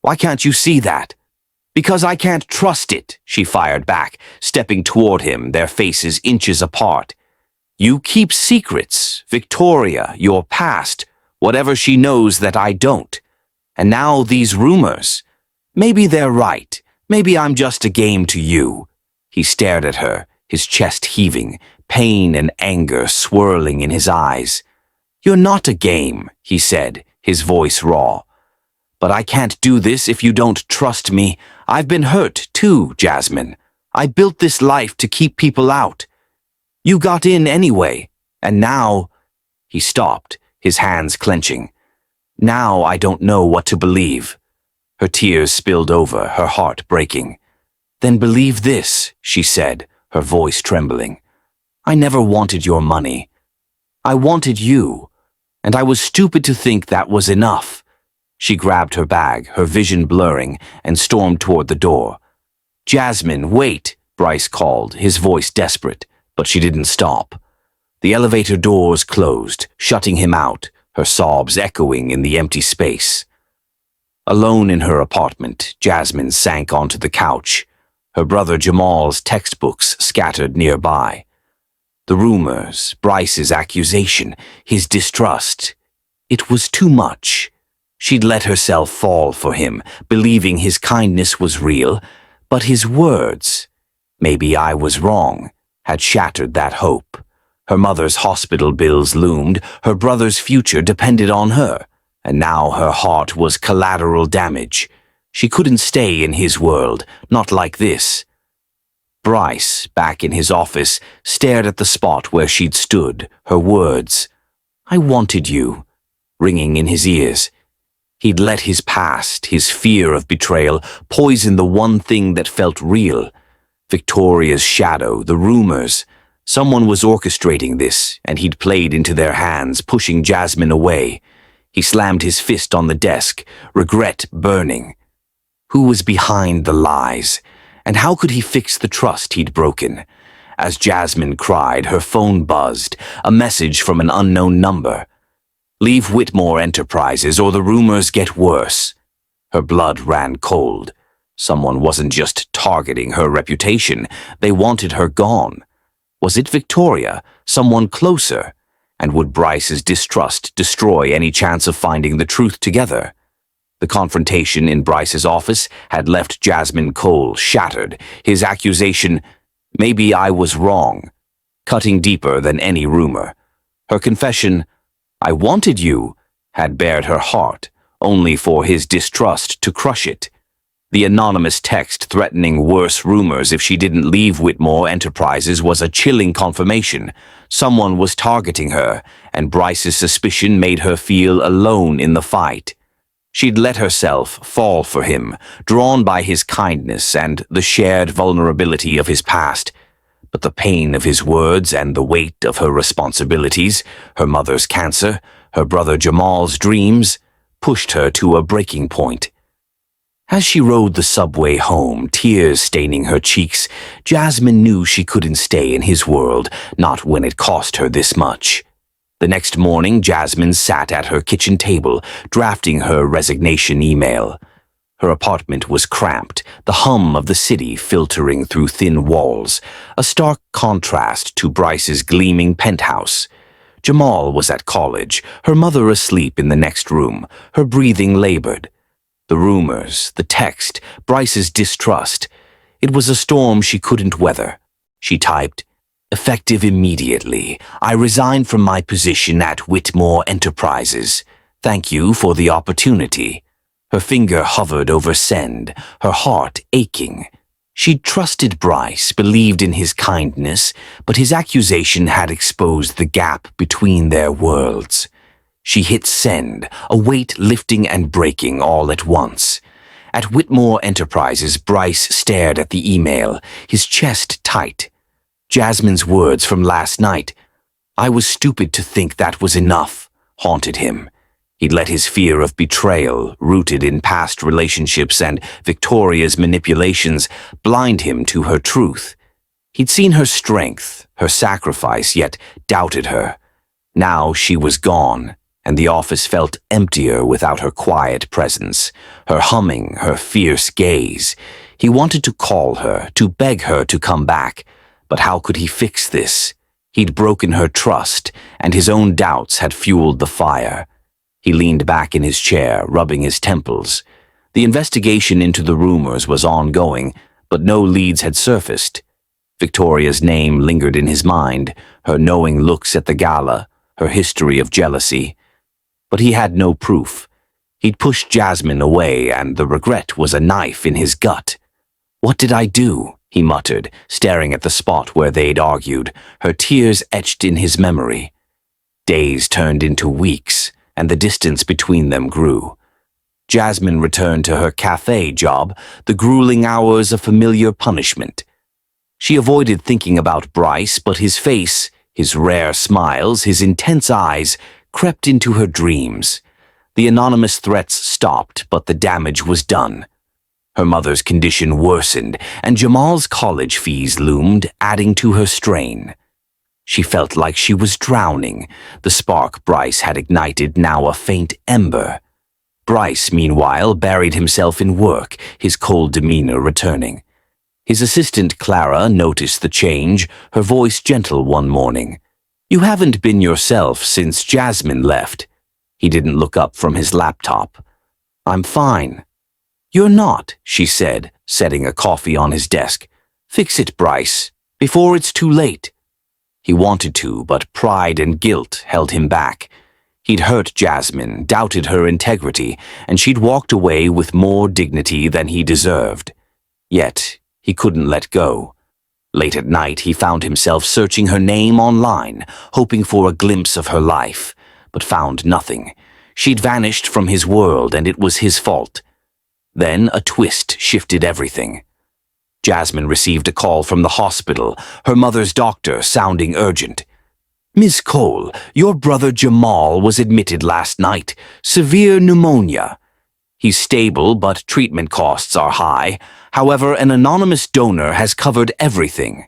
Why can't you see that?" "Because I can't trust it," she fired back, stepping toward him, their faces inches apart. "You keep secrets, Victoria, your past, whatever she knows that I don't. And now these rumors. Maybe they're right. Maybe I'm just a game to you." He stared at her, his chest heaving, pain and anger swirling in his eyes. "You're not a game," he said, his voice raw. "But I can't do this if you don't trust me. I've been hurt too, Jasmine. I built this life to keep people out. You got in anyway, and now—" He stopped, his hands clenching. "Now I don't know what to believe." Her tears spilled over, her heart breaking. "Then believe this," she said, her voice trembling. "I never wanted your money. I wanted you, and I was stupid to think that was enough." She grabbed her bag, her vision blurring, and stormed toward the door. "Jasmine, wait," Bryce called, his voice desperate, but she didn't stop. The elevator doors closed, shutting him out, her sobs echoing in the empty space. Alone in her apartment, Jasmine sank onto the couch, her brother Jamal's textbooks scattered nearby. The rumors, Bryce's accusation, his distrust. It was too much. She'd let herself fall for him, believing his kindness was real, but his words, "Maybe I was wrong," had shattered that hope. Her mother's hospital bills loomed, her brother's future depended on her, and now her heart was collateral damage. She couldn't stay in his world, not like this. Bryce, back in his office, stared at the spot where she'd stood, her words, "I wanted you," ringing in his ears. He'd let his past, his fear of betrayal, poison the one thing that felt real. Victoria's shadow, the rumors. Someone was orchestrating this, and he'd played into their hands, pushing Jasmine away. He slammed his fist on the desk, regret burning. Who was behind the lies? And how could he fix the trust he'd broken? As Jasmine cried, her phone buzzed, a message from an unknown number. "Leave Whitmore Enterprises or the rumors get worse." Her blood ran cold. Someone wasn't just targeting her reputation, they wanted her gone. Was it Victoria, someone closer? And would Bryce's distrust destroy any chance of finding the truth together? The confrontation in Bryce's office had left Jasmine Cole shattered, his accusation, "Maybe I was wrong," cutting deeper than any rumor. Her confession, "I wanted you," had bared her heart, only for his distrust to crush it. The anonymous text threatening worse rumors if she didn't leave Whitmore Enterprises was a chilling confirmation. Someone was targeting her, and Bryce's suspicion made her feel alone in the fight. She'd let herself fall for him, drawn by his kindness and the shared vulnerability of his past. But the pain of his words and the weight of her responsibilities, her mother's cancer, her brother Jamal's dreams, pushed her to a breaking point. As she rode the subway home, tears staining her cheeks, Jasmine knew she couldn't stay in his world, not when it cost her this much. The next morning, Jasmine sat at her kitchen table, drafting her resignation email. Her apartment was cramped, the hum of the city filtering through thin walls, a stark contrast to Bryce's gleaming penthouse. Jamal was at college, her mother asleep in the next room, her breathing labored. The rumors, the text, Bryce's distrust. It was a storm she couldn't weather. She typed, "Effective immediately. I resign from my position at Whitmore Enterprises. Thank you for the opportunity." Her finger hovered over send, her heart aching. She'd trusted Bryce, believed in his kindness, but his accusation had exposed the gap between their worlds. She hit send, a weight lifting and breaking all at once. At Whitmore Enterprises, Bryce stared at the email, his chest tight. Jasmine's words from last night. "I was stupid to think that was enough. haunted him. He'd let his fear of betrayal, rooted in past relationships and Victoria's manipulations, blind him to her truth. He'd seen her strength, her sacrifice, yet doubted her. Now she was gone, and the office felt emptier without her quiet presence, her humming, her fierce gaze. He wanted to call her, to beg her to come back, but how could he fix this? He'd broken her trust, and his own doubts had fueled the fire. He leaned back in his chair, rubbing his temples. The investigation into the rumors was ongoing, but no leads had surfaced. Victoria's name lingered in his mind, her knowing looks at the gala, her history of jealousy. But he had no proof. He'd pushed Jasmine away, and the regret was a knife in his gut. "What did I do?" he muttered, staring at the spot where they'd argued, her tears etched in his memory. Days turned into weeks, and the distance between them grew. Jasmine returned to her cafe job, the grueling hours a familiar punishment. She avoided thinking about Bryce, but his face, his rare smiles, his intense eyes, crept into her dreams. The anonymous threats stopped, but the damage was done. Her mother's condition worsened, and Jamal's college fees loomed, adding to her strain. She felt like she was drowning, the spark Bryce had ignited now a faint ember. Bryce, meanwhile, buried himself in work, his cold demeanor returning. His assistant Clara noticed the change, her voice gentle one morning. "You haven't been yourself since Jasmine left." He didn't look up from his laptop. "I'm fine." "You're not," she said, setting a coffee on his desk. "Fix it, Bryce, before it's too late." He wanted to, but pride and guilt held him back. He'd hurt Jasmine, doubted her integrity, and she'd walked away with more dignity than he deserved. Yet, he couldn't let go. Late at night, he found himself searching her name online, hoping for a glimpse of her life, but found nothing. She'd vanished from his world, and it was his fault. Then a twist shifted everything. Jasmine received a call from the hospital, her mother's doctor sounding urgent. "Miss Cole, your brother Jamal was admitted last night. Severe pneumonia. He's stable, but treatment costs are high. However, an anonymous donor has covered everything."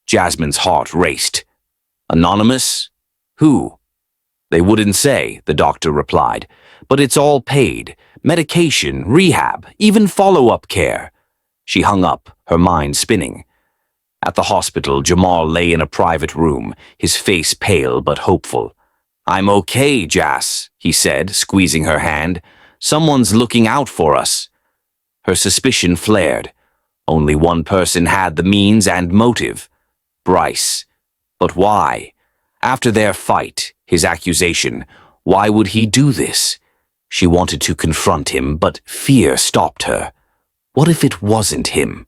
Jasmine's heart raced. "Anonymous? Who?" "They wouldn't say," the doctor replied. "But it's all paid. Medication, rehab, even follow-up care." She hung up, her mind spinning. At the hospital, Jamal lay in a private room, his face pale but hopeful. "I'm okay, Jas," he said, squeezing her hand. "Someone's looking out for us." Her suspicion flared. Only one person had the means and motive. Bryce. But why? After their fight, his accusation, why would he do this? She wanted to confront him, but fear stopped her. What if it wasn't him?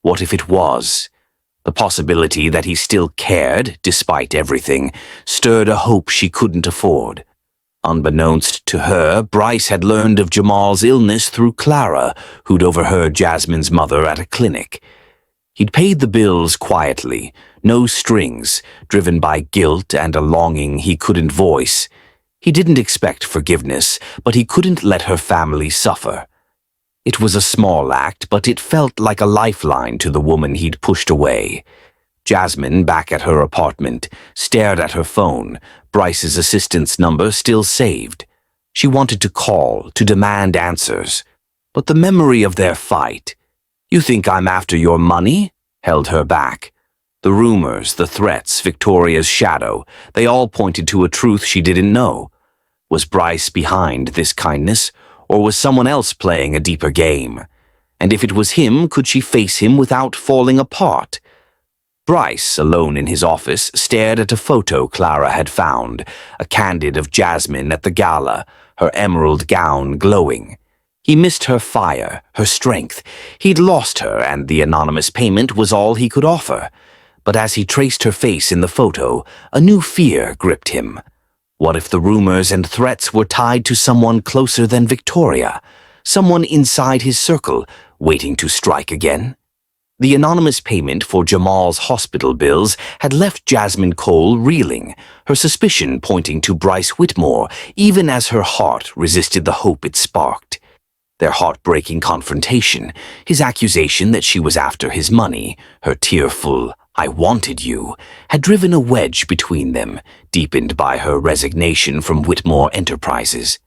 What if it was? The possibility that he still cared, despite everything, stirred a hope she couldn't afford. Unbeknownst to her, Bryce had learned of Jamal's illness through Clara, who'd overheard Jasmine's mother at a clinic. He'd paid the bills quietly, no strings, driven by guilt and a longing he couldn't voice. He didn't expect forgiveness, but he couldn't let her family suffer. It was a small act, but it felt like a lifeline to the woman he'd pushed away. Jasmine, back at her apartment, stared at her phone, Bryce's assistant's number still saved. She wanted to call, to demand answers. But the memory of their fight, "You think I'm after your money?" held her back. The rumors, the threats, Victoria's shadow, they all pointed to a truth she didn't know. Was Bryce behind this kindness, or was someone else playing a deeper game? And if it was him, could she face him without falling apart? Bryce, alone in his office, stared at a photo Clara had found, a candid of Jasmine at the gala, her emerald gown glowing. He missed her fire, her strength. He'd lost her, and the anonymous payment was all he could offer. But as he traced her face in the photo, a new fear gripped him. What if the rumors and threats were tied to someone closer than Victoria, someone inside his circle, waiting to strike again? The anonymous payment for Jamal's hospital bills had left Jasmine Cole reeling, her suspicion pointing to Bryce Whitmore, even as her heart resisted the hope it sparked. Their heartbreaking confrontation, his accusation that she was after his money, her tearful, "I wanted you," had driven a wedge between them, deepened by her resignation from Whitmore Enterprises.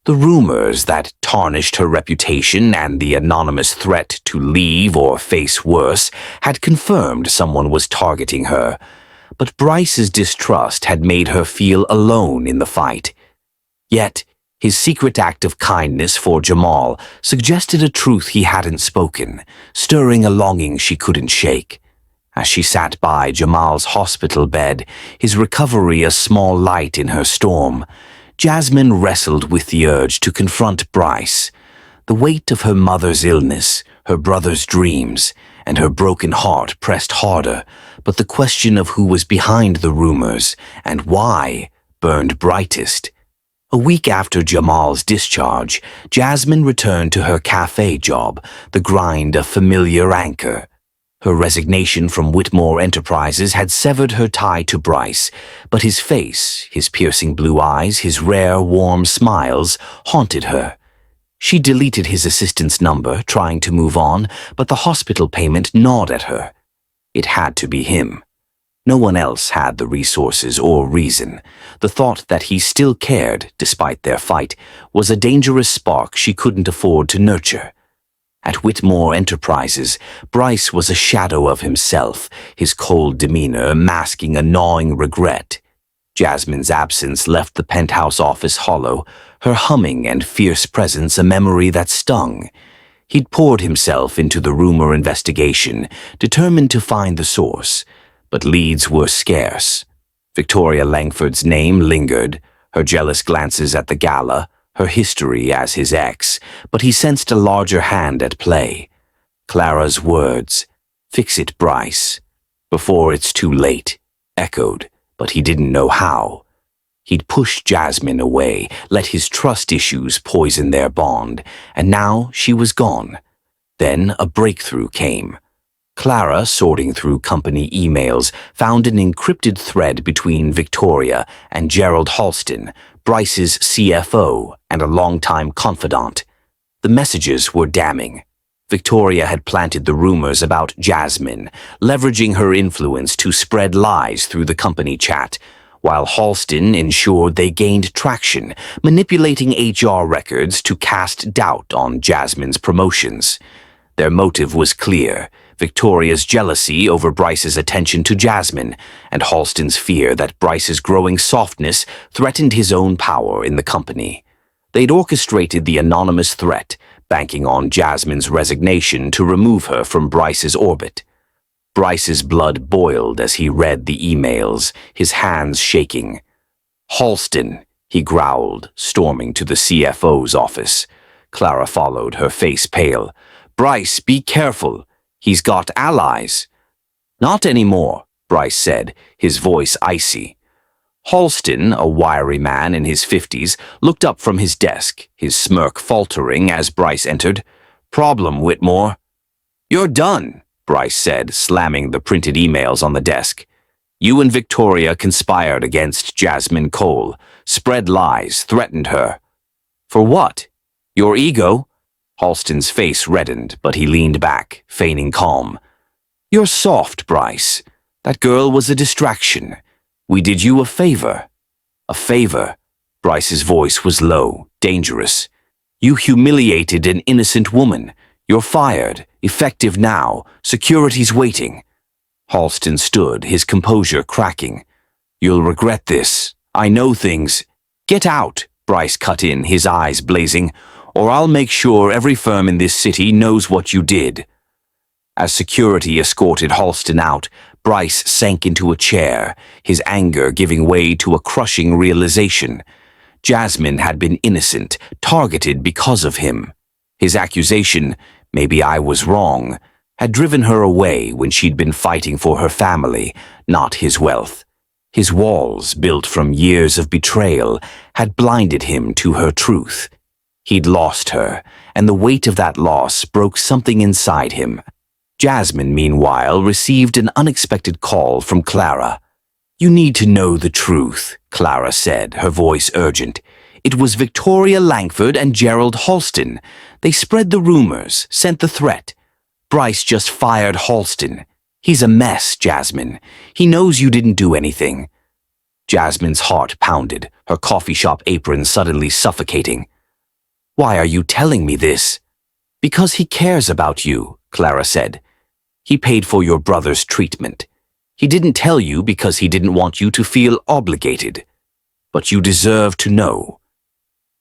The rumors that tarnished her reputation and the anonymous threat to leave or face worse had confirmed someone was targeting her, but Bryce's distrust had made her feel alone in the fight. Yet, his secret act of kindness for Jamal suggested a truth he hadn't spoken, stirring a longing she couldn't shake. As she sat by Jamal's hospital bed, his recovery a small light in her storm, Jasmine wrestled with the urge to confront Bryce. The weight of her mother's illness, her brother's dreams, and her broken heart pressed harder, but the question of who was behind the rumors and why burned brightest. A week after Jamal's discharge, Jasmine returned to her cafe job, the grind a familiar anchor. Her resignation from Whitmore Enterprises had severed her tie to Bryce, but his face, his piercing blue eyes, his rare, warm smiles haunted her. She deleted his assistant's number, trying to move on, but the hospital payment gnawed at her. It had to be him. No one else had the resources or reason. The thought that he still cared, despite their fight, was a dangerous spark she couldn't afford to nurture. At Whitmore Enterprises, Bryce was a shadow of himself, his cold demeanor masking a gnawing regret. Jasmine's absence left the penthouse office hollow, her humming and fierce presence a memory that stung. He'd poured himself into the rumor investigation, determined to find the source, but leads were scarce. Victoria Langford's name lingered, her jealous glances at the gala, her history as his ex, but he sensed a larger hand at play. Clara's words, "Fix it, Bryce," before it's too late, echoed, but he didn't know how. He'd pushed Jasmine away, let his trust issues poison their bond, and now she was gone. Then a breakthrough came. Clara, sorting through company emails, found an encrypted thread between Victoria and Gerald Halston, Bryce's CFO and a longtime confidant. The messages were damning. Victoria had planted the rumors about Jasmine, leveraging her influence to spread lies through the company chat, while Halston ensured they gained traction, manipulating HR records to cast doubt on Jasmine's promotions. Their motive was clear: Victoria's jealousy over Bryce's attention to Jasmine, and Halston's fear that Bryce's growing softness threatened his own power in the company. They'd orchestrated the anonymous threat, banking on Jasmine's resignation to remove her from Bryce's orbit. Bryce's blood boiled as he read the emails, his hands shaking. "Halston," he growled, storming to the CFO's office. Clara followed, her face pale. "Bryce, be careful. He's got allies." "Not anymore," Bryce said, his voice icy. Halston, a wiry man in his 50s, looked up from his desk, his smirk faltering as Bryce entered. "Problem, Whitmore." "You're done," Bryce said, slamming the printed emails on the desk. "You and Victoria conspired against Jasmine Cole, spread lies, threatened her." "For what? Your ego?" Halston's face reddened, but he leaned back, feigning calm. "You're soft, Bryce. That girl was a distraction. We did you a favor." "A favor?" Bryce's voice was low, dangerous. "You humiliated an innocent woman. You're fired. Effective now. Security's waiting." Halston stood, his composure cracking. "You'll regret this. I know things." "Get out," Bryce cut in, his eyes blazing, "or I'll make sure every firm in this city knows what you did." As security escorted Halston out, Bryce sank into a chair, his anger giving way to a crushing realization. Jasmine had been innocent, targeted because of him. His accusation, "Maybe I was wrong," had driven her away when she'd been fighting for her family, not his wealth. His walls, built from years of betrayal, had blinded him to her truth. He'd lost her, and the weight of that loss broke something inside him. Jasmine, meanwhile, received an unexpected call from Clara. "You need to know the truth," Clara said, her voice urgent. "It was Victoria Langford and Gerald Halston. They spread the rumors, sent the threat. Bryce just fired Halston. He's a mess, Jasmine. He knows you didn't do anything." Jasmine's heart pounded, her coffee shop apron suddenly suffocating. "Why are you telling me this?" "Because he cares about you," Clara said. "He paid for your brother's treatment. He didn't tell you because he didn't want you to feel obligated. But you deserve to know."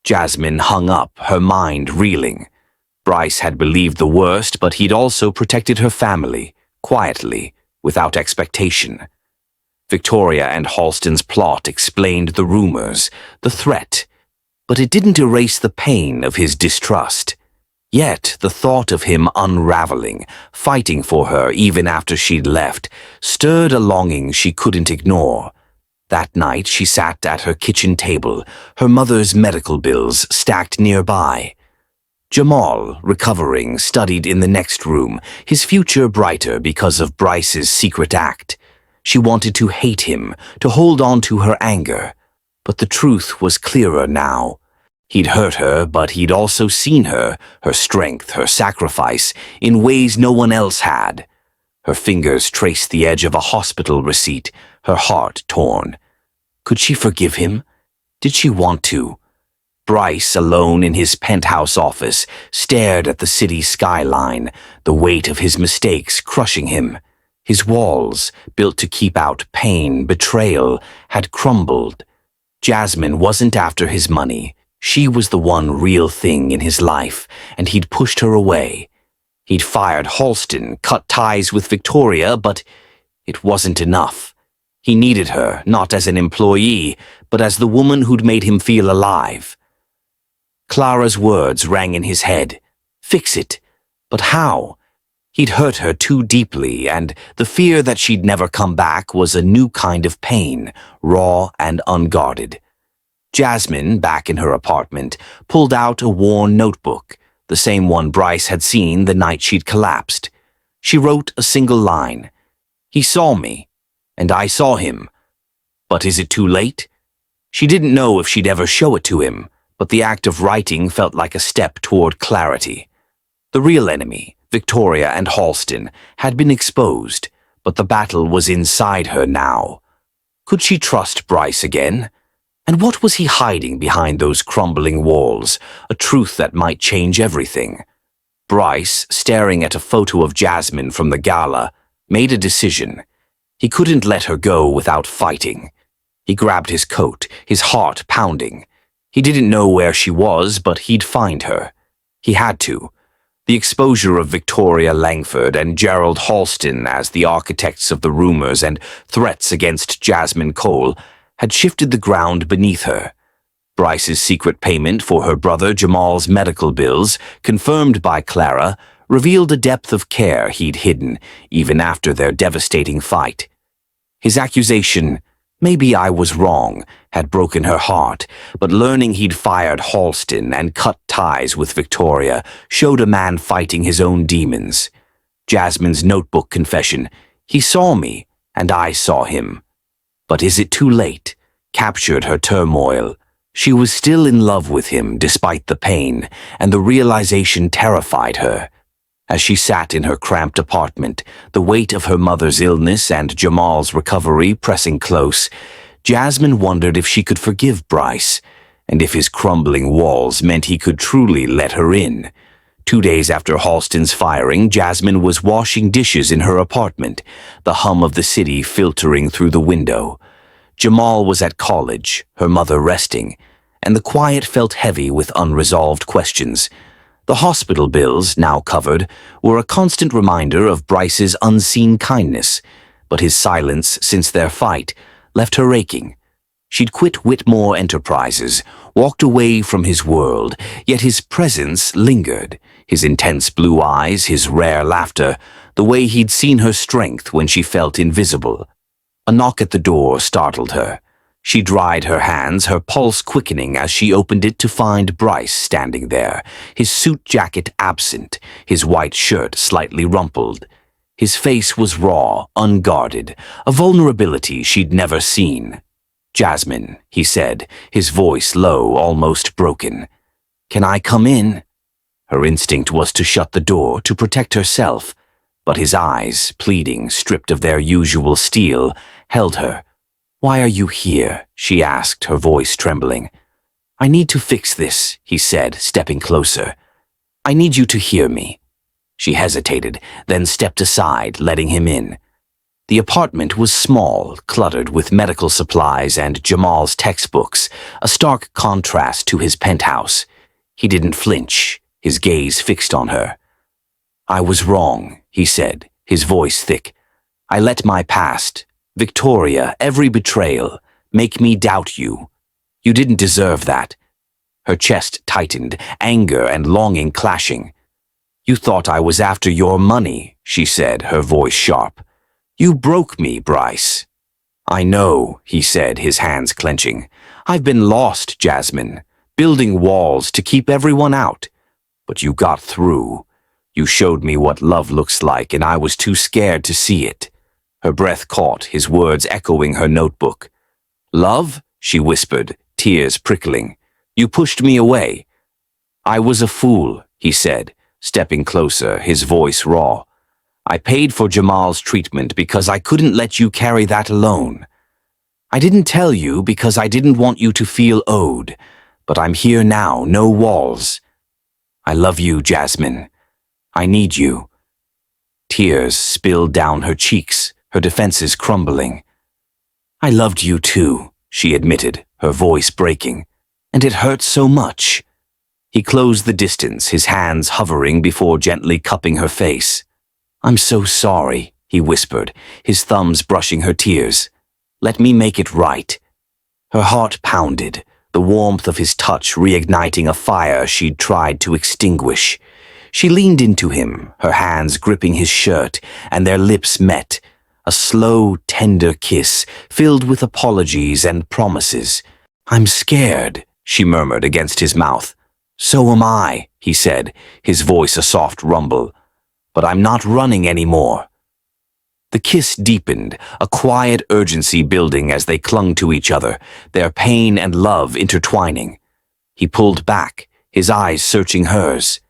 Jasmine hung up, her mind reeling. Bryce had believed the worst, but he'd also protected her family, quietly, without expectation. Victoria and Halston's plot explained the rumors, the threat, but it didn't erase the pain of his distrust. Yet the thought of him unraveling, fighting for her even after she'd left, stirred a longing she couldn't ignore. That night she sat at her kitchen table, her mother's medical bills stacked nearby. Jamal, recovering, studied in the next room, his future brighter because of Bryce's secret act. She wanted to hate him, to hold on to her anger. But the truth was clearer now. He'd hurt her, but he'd also seen her strength, her sacrifice, in ways no one else had. Her fingers traced the edge of a hospital receipt, her heart torn. Could she forgive him? Did she want to? Bryce, alone in his penthouse office, stared at the city skyline, the weight of his mistakes crushing him. His walls, built to keep out pain, betrayal, had crumbled. Jasmine wasn't after his money. She was the one real thing in his life, and he'd pushed her away. He'd fired Halston, cut ties with Victoria, but it wasn't enough. He needed her, not as an employee, but as the woman who'd made him feel alive. Clara's words rang in his head. Fix it. But how? He'd hurt her too deeply, and the fear that she'd never come back was a new kind of pain, raw and unguarded. Jasmine, back in her apartment, pulled out a worn notebook, the same one Bryce had seen the night she'd collapsed. She wrote a single line. "He saw me, and I saw him. But is it too late?" She didn't know if she'd ever show it to him, but the act of writing felt like a step toward clarity. The real enemy, Victoria and Halston, had been exposed, but the battle was inside her now. Could she trust Bryce again? And what was he hiding behind those crumbling walls, a truth that might change everything? Bryce, staring at a photo of Jasmine from the gala, made a decision. He couldn't let her go without fighting. He grabbed his coat, his heart pounding. He didn't know where she was, but he'd find her. He had to. The exposure of Victoria Langford and Gerald Halston as the architects of the rumors and threats against Jasmine Cole had shifted the ground beneath her. Bryce's secret payment for her brother Jamal's medical bills, confirmed by Clara, revealed a depth of care he'd hidden even after their devastating fight. His accusation, "Maybe I was wrong," had broken her heart, but learning he'd fired Halston and cut ties with Victoria showed a man fighting his own demons. Jasmine's notebook confession, "He saw me, and I saw him." But is it too late? Captured her turmoil. She was still in love with him despite the pain, and the realization terrified her. As she sat in her cramped apartment, the weight of her mother's illness and Jamal's recovery pressing close, Jasmine wondered if she could forgive Bryce, and if his crumbling walls meant he could truly let her in. 2 days after Halston's firing, Jasmine was washing dishes in her apartment, the hum of the city filtering through the window. Jamal was at college, her mother resting, and the quiet felt heavy with unresolved questions. The hospital bills, now covered, were a constant reminder of Bryce's unseen kindness, but his silence since their fight left her aching. She'd quit Whitmore Enterprises, walked away from his world, yet his presence lingered. His intense blue eyes, his rare laughter, the way he'd seen her strength when she felt invisible. A knock at the door startled her. She dried her hands, her pulse quickening as she opened it to find Bryce standing there, his suit jacket absent, his white shirt slightly rumpled. His face was raw, unguarded, a vulnerability she'd never seen. "Jasmine," he said, his voice low, almost broken. "Can I come in?" Her instinct was to shut the door, to protect herself, but his eyes, pleading, stripped of their usual steel, held her. "Why are you here?" she asked, her voice trembling. "I need to fix this," he said, stepping closer. "I need you to hear me." She hesitated, then stepped aside, letting him in. The apartment was small, cluttered with medical supplies and Jamal's textbooks, a stark contrast to his penthouse. He didn't flinch, his gaze fixed on her. "I was wrong," he said, his voice thick. "I let my past, Victoria, every betrayal, make me doubt you. You didn't deserve that." Her chest tightened, anger and longing clashing. "You thought I was after your money," she said, her voice sharp. "You broke me, Bryce." "I know," he said, his hands clenching. "I've been lost, Jasmine, building walls to keep everyone out. But you got through. You showed me what love looks like, and I was too scared to see it." Her breath caught, his words echoing her notebook. "Love?" she whispered, tears prickling. "You pushed me away." "I was a fool," he said, stepping closer, his voice raw. "I paid for Jamal's treatment because I couldn't let you carry that alone. I didn't tell you because I didn't want you to feel owed, but I'm here now, no walls. I love you, Jasmine. I need you." Tears spilled down her cheeks, her defenses crumbling. "I loved you too," she admitted, her voice breaking, "and it hurt so much." He closed the distance, his hands hovering before gently cupping her face. "I'm so sorry," he whispered, his thumbs brushing her tears. "Let me make it right." Her heart pounded, the warmth of his touch reigniting a fire she'd tried to extinguish. She leaned into him, her hands gripping his shirt, and their lips met, a slow, tender kiss filled with apologies and promises. "I'm scared," she murmured against his mouth. "So am I," he said, his voice a soft rumble. "But I'm not running anymore." The kiss deepened, a quiet urgency building as they clung to each other, their pain and love intertwining. He pulled back, his eyes searching hers.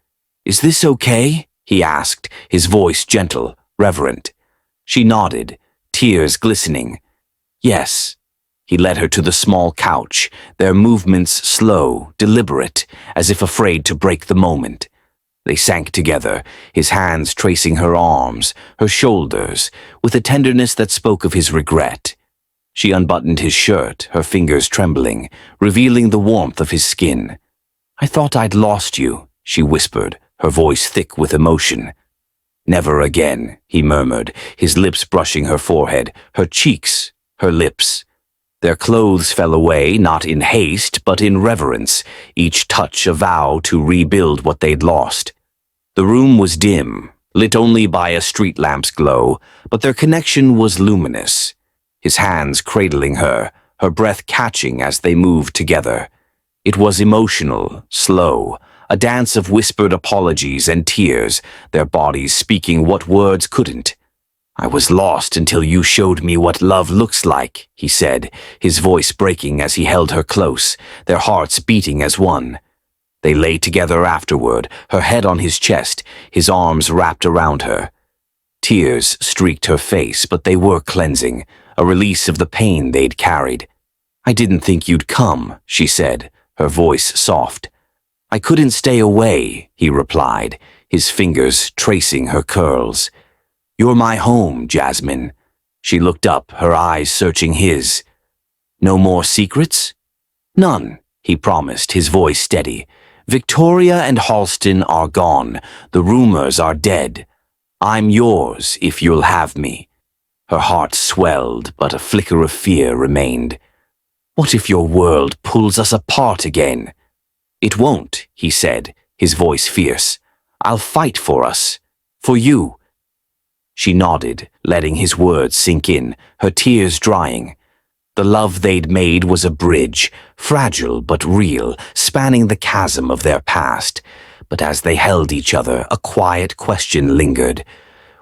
"Is this okay?" he asked, his voice gentle, reverent. She nodded, tears glistening. "Yes." He led her to the small couch, their movements slow, deliberate, as if afraid to break the moment. They sank together, his hands tracing her arms, her shoulders, with a tenderness that spoke of his regret. She unbuttoned his shirt, her fingers trembling, revealing the warmth of his skin. "I thought I'd lost you," she whispered, her voice thick with emotion. "Never again," he murmured, his lips brushing her forehead, her cheeks, her lips. Their clothes fell away, not in haste, but in reverence, each touch a vow to rebuild what they'd lost. The room was dim, lit only by a street lamp's glow, but their connection was luminous. His hands cradling her, her breath catching as they moved together. It was emotional, slow, a dance of whispered apologies and tears, their bodies speaking what words couldn't. "I was lost until you showed me what love looks like," he said, his voice breaking as he held her close, their hearts beating as one. They lay together afterward, her head on his chest, his arms wrapped around her. Tears streaked her face, but they were cleansing, a release of the pain they'd carried. "I didn't think you'd come," she said, her voice soft. "I couldn't stay away," he replied, his fingers tracing her curls. "You're my home, Jasmine." She looked up, her eyes searching his. "No more secrets?" "None," he promised, his voice steady. "Victoria and Halston are gone. The rumors are dead. I'm yours if you'll have me." Her heart swelled, but a flicker of fear remained. "What if your world pulls us apart again?" "It won't," he said, his voice fierce. "I'll fight for us. For you." She nodded, letting his words sink in, her tears drying. The love they'd made was a bridge, fragile but real, spanning the chasm of their past. But as they held each other, a quiet question lingered.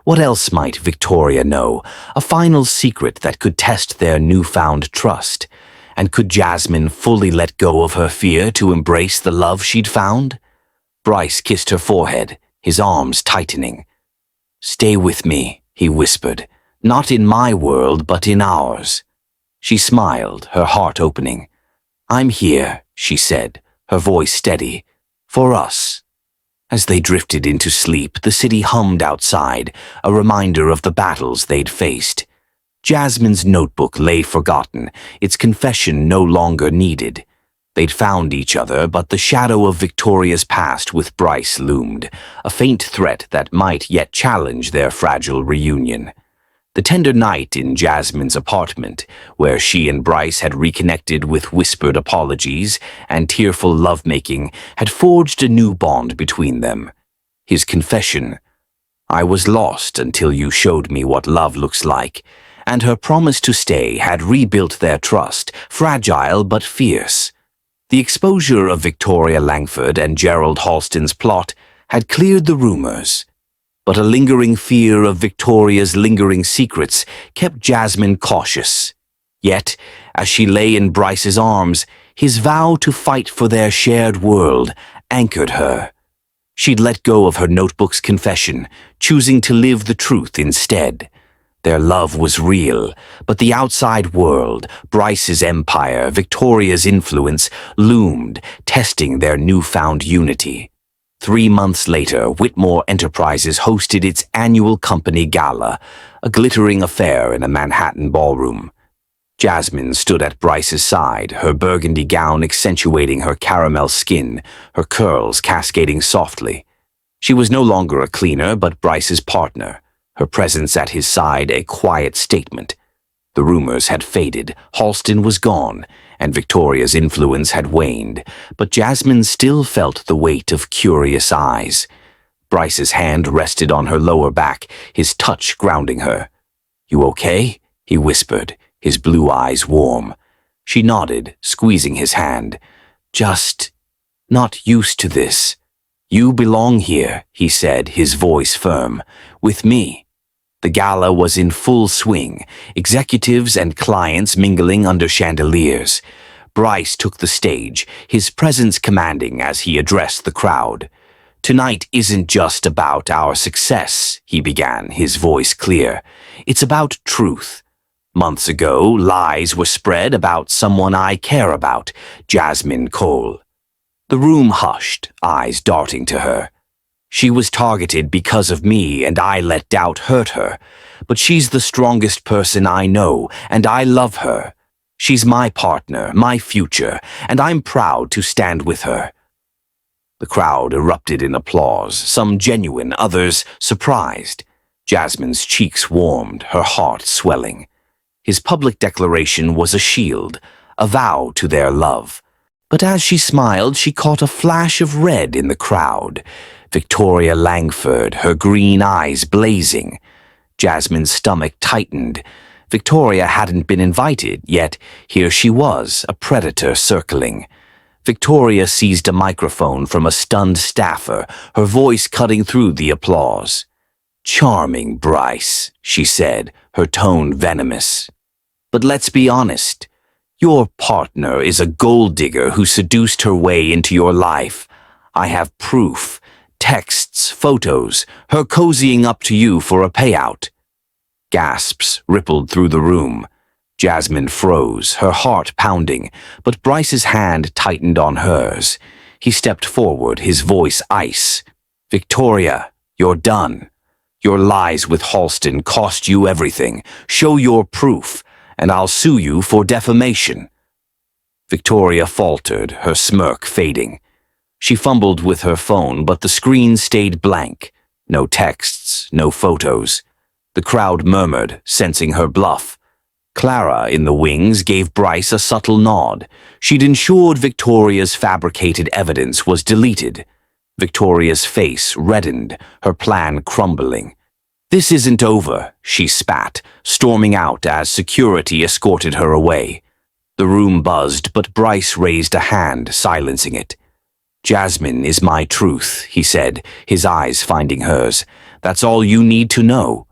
What else might Victoria know? A final secret that could test their newfound trust. And could Jasmine fully let go of her fear to embrace the love she'd found? Bryce kissed her forehead, his arms tightening. "Stay with me," he whispered. "Not in my world, but in ours." She smiled, her heart opening. "I'm here," she said, her voice steady. "For us." As they drifted into sleep, the city hummed outside, a reminder of the battles they'd faced. Jasmine's notebook lay forgotten, its confession no longer needed. They'd found each other, but the shadow of Victoria's past with Bryce loomed, a faint threat that might yet challenge their fragile reunion. The tender night in Jasmine's apartment, where she and Bryce had reconnected with whispered apologies and tearful lovemaking, had forged a new bond between them. His confession, "I was lost until you showed me what love looks like," and her promise to stay had rebuilt their trust, fragile but fierce. The exposure of Victoria Langford and Gerald Halston's plot had cleared the rumors. But a lingering fear of Victoria's lingering secrets kept Jasmine cautious. Yet, as she lay in Bryce's arms, his vow to fight for their shared world anchored her. She'd let go of her notebook's confession, choosing to live the truth instead. Their love was real, but the outside world, Bryce's empire, Victoria's influence, loomed, testing their newfound unity. 3 months later, Whitmore Enterprises hosted its annual company gala, a glittering affair in a Manhattan ballroom. Jasmine stood at Bryce's side, her burgundy gown accentuating her caramel skin, her curls cascading softly. She was no longer a cleaner, but Bryce's partner, her presence at his side a quiet statement. The rumors had faded, Halston was gone, and Victoria's influence had waned, but Jasmine still felt the weight of curious eyes. Bryce's hand rested on her lower back, his touch grounding her. "You okay?" he whispered, his blue eyes warm. She nodded, squeezing his hand. "Just not used to this." "You belong here," he said, his voice firm. "With me." The gala was in full swing, executives and clients mingling under chandeliers. Bryce took the stage, his presence commanding as he addressed the crowd. "Tonight isn't just about our success," he began, his voice clear. "It's about truth. Months ago, lies were spread about someone I care about, Jasmine Cole." The room hushed, eyes darting to her. "She was targeted because of me, and I let doubt hurt her. But she's the strongest person I know, and I love her. She's my partner, my future, and I'm proud to stand with her." The crowd erupted in applause, some genuine, others surprised. Jasmine's cheeks warmed, her heart swelling. His public declaration was a shield, a vow to their love. But as she smiled, she caught a flash of red in the crowd. Victoria Langford, her green eyes blazing. Jasmine's stomach tightened. Victoria hadn't been invited, yet here she was, a predator circling. Victoria seized a microphone from a stunned staffer, her voice cutting through the applause. "Charming, Bryce," she said, her tone venomous. "But let's be honest. Your partner is a gold digger who seduced her way into your life. I have proof. Texts, photos, her cozying up to you for a payout." Gasps rippled through the room. Jasmine froze, her heart pounding, but Bryce's hand tightened on hers. He stepped forward, his voice ice. "Victoria, you're done. Your lies with Halston cost you everything. Show your proof, and I'll sue you for defamation." Victoria faltered, her smirk fading. She fumbled with her phone, but the screen stayed blank. No texts, no photos. The crowd murmured, sensing her bluff. Clara, in the wings, gave Bryce a subtle nod. She'd ensured Victoria's fabricated evidence was deleted. Victoria's face reddened, her plan crumbling. "This isn't over," she spat, storming out as security escorted her away. The room buzzed, but Bryce raised a hand, silencing it. "Jasmine is my truth," he said, his eyes finding hers. That's all you need to know."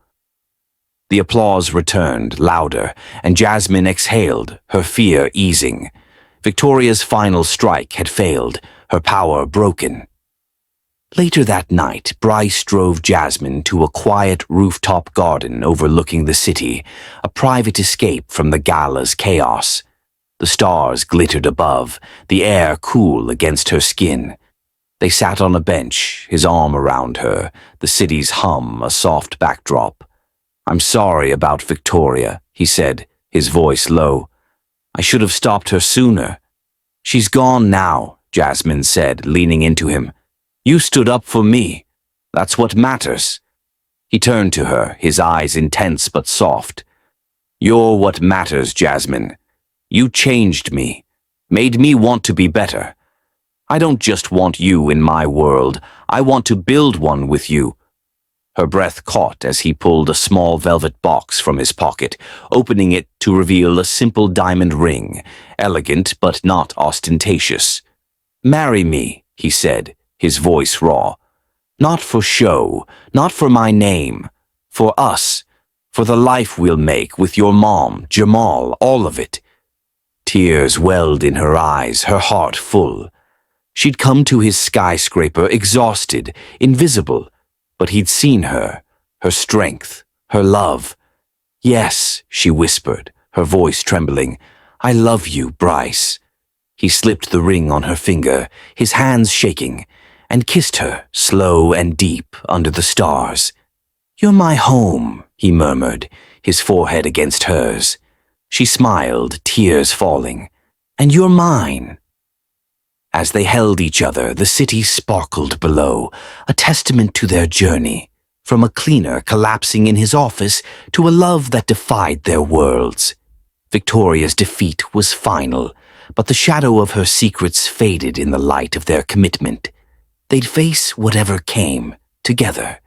The applause returned, louder, and Jasmine exhaled, her fear easing. Victoria's final strike had failed, her power broken. Later that night, Bryce drove Jasmine to a quiet rooftop garden overlooking the city, a private escape from the gala's chaos. The stars glittered above, the air cool against her skin. They sat on a bench, his arm around her, the city's hum a soft backdrop. "I'm sorry about Victoria," he said, his voice low. "I should have stopped her sooner." "She's gone now," Jasmine said, leaning into him. "You stood up for me. That's what matters." He turned to her, his eyes intense but soft. "You're what matters, Jasmine. You changed me, made me want to be better. I don't just want you in my world, I want to build one with you." Her breath caught as he pulled a small velvet box from his pocket, opening it to reveal a simple diamond ring, elegant but not ostentatious. "Marry me," he said, his voice raw. "Not for show, not for my name. For us. For the life we'll make with your mom, Jamal, all of it." Tears welled in her eyes, her heart full. She'd come to his skyscraper exhausted, invisible, but he'd seen her strength, her love. "Yes," she whispered, her voice trembling. "I love you, Bryce." He slipped the ring on her finger, his hands shaking, and kissed her, slow and deep, under the stars. "You're my home," he murmured, his forehead against hers. She smiled, tears falling. "And you're mine." As they held each other, the city sparkled below, a testament to their journey, from a cleaner collapsing in his office to a love that defied their worlds. Victoria's defeat was final, but the shadow of her secrets faded in the light of their commitment. They'd face whatever came, together.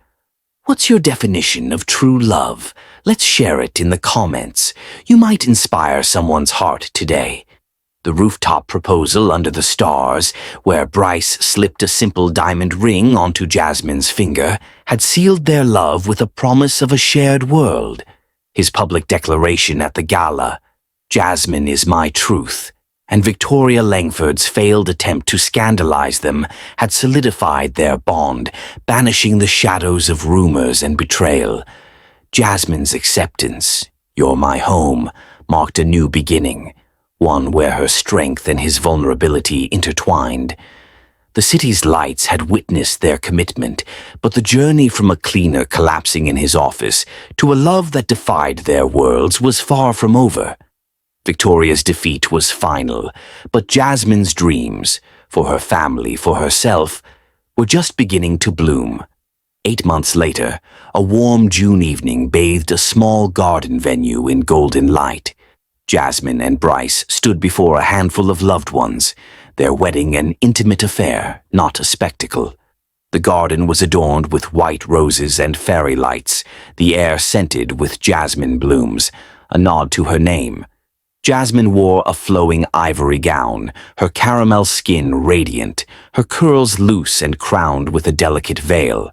What's your definition of true love? Let's share it in the comments. You might inspire someone's heart today. The rooftop proposal under the stars, where Bryce slipped a simple diamond ring onto Jasmine's finger, had sealed their love with a promise of a shared world. His public declaration at the gala, "Jasmine is my truth," and Victoria Langford's failed attempt to scandalize them had solidified their bond, banishing the shadows of rumors and betrayal. Jasmine's acceptance, "You're my home," marked a new beginning, one where her strength and his vulnerability intertwined. The city's lights had witnessed their commitment, but the journey from a cleaner collapsing in his office to a love that defied their worlds was far from over. Victoria's defeat was final, but Jasmine's dreams, for her family, for herself, were just beginning to bloom. 8 months later, a warm June evening bathed a small garden venue in golden light. Jasmine and Bryce stood before a handful of loved ones, their wedding an intimate affair, not a spectacle. The garden was adorned with white roses and fairy lights, the air scented with jasmine blooms, a nod to her name. Jasmine wore a flowing ivory gown, her caramel skin radiant, her curls loose and crowned with a delicate veil.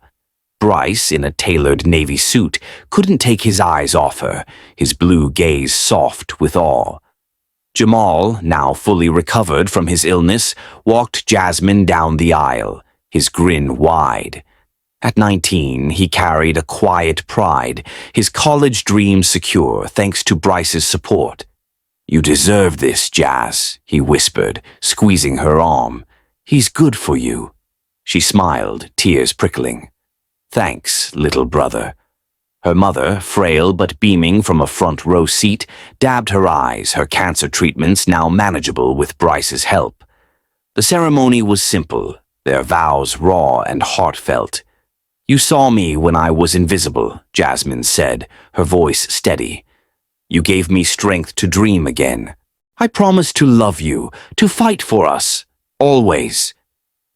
Bryce, in a tailored navy suit, couldn't take his eyes off her, his blue gaze soft with awe. Jamal, now fully recovered from his illness, walked Jasmine down the aisle, his grin wide. At 19, he carried a quiet pride, his college dreams secure thanks to Bryce's support. "You deserve this, Jazz," he whispered, squeezing her arm. "He's good for you." She smiled, tears prickling. "Thanks, little brother." Her mother, frail but beaming from a front row seat, dabbed her eyes, her cancer treatments now manageable with Bryce's help. The ceremony was simple, their vows raw and heartfelt. "You saw me when I was invisible," Jasmine said, her voice steady. "You gave me strength to dream again. I promise to love you, to fight for us, always."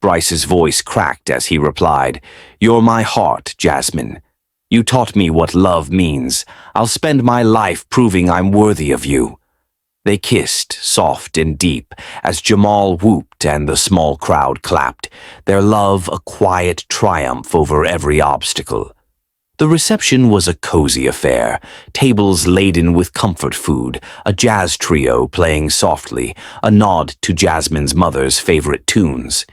Bryce's voice cracked as he replied, "You're my heart, Jasmine. You taught me what love means. I'll spend my life proving I'm worthy of you." They kissed, soft and deep, as Jamal whooped and the small crowd clapped, their love a quiet triumph over every obstacle. The reception was a cozy affair, tables laden with comfort food, a jazz trio playing softly, a nod to Jasmine's mother's favorite tunes.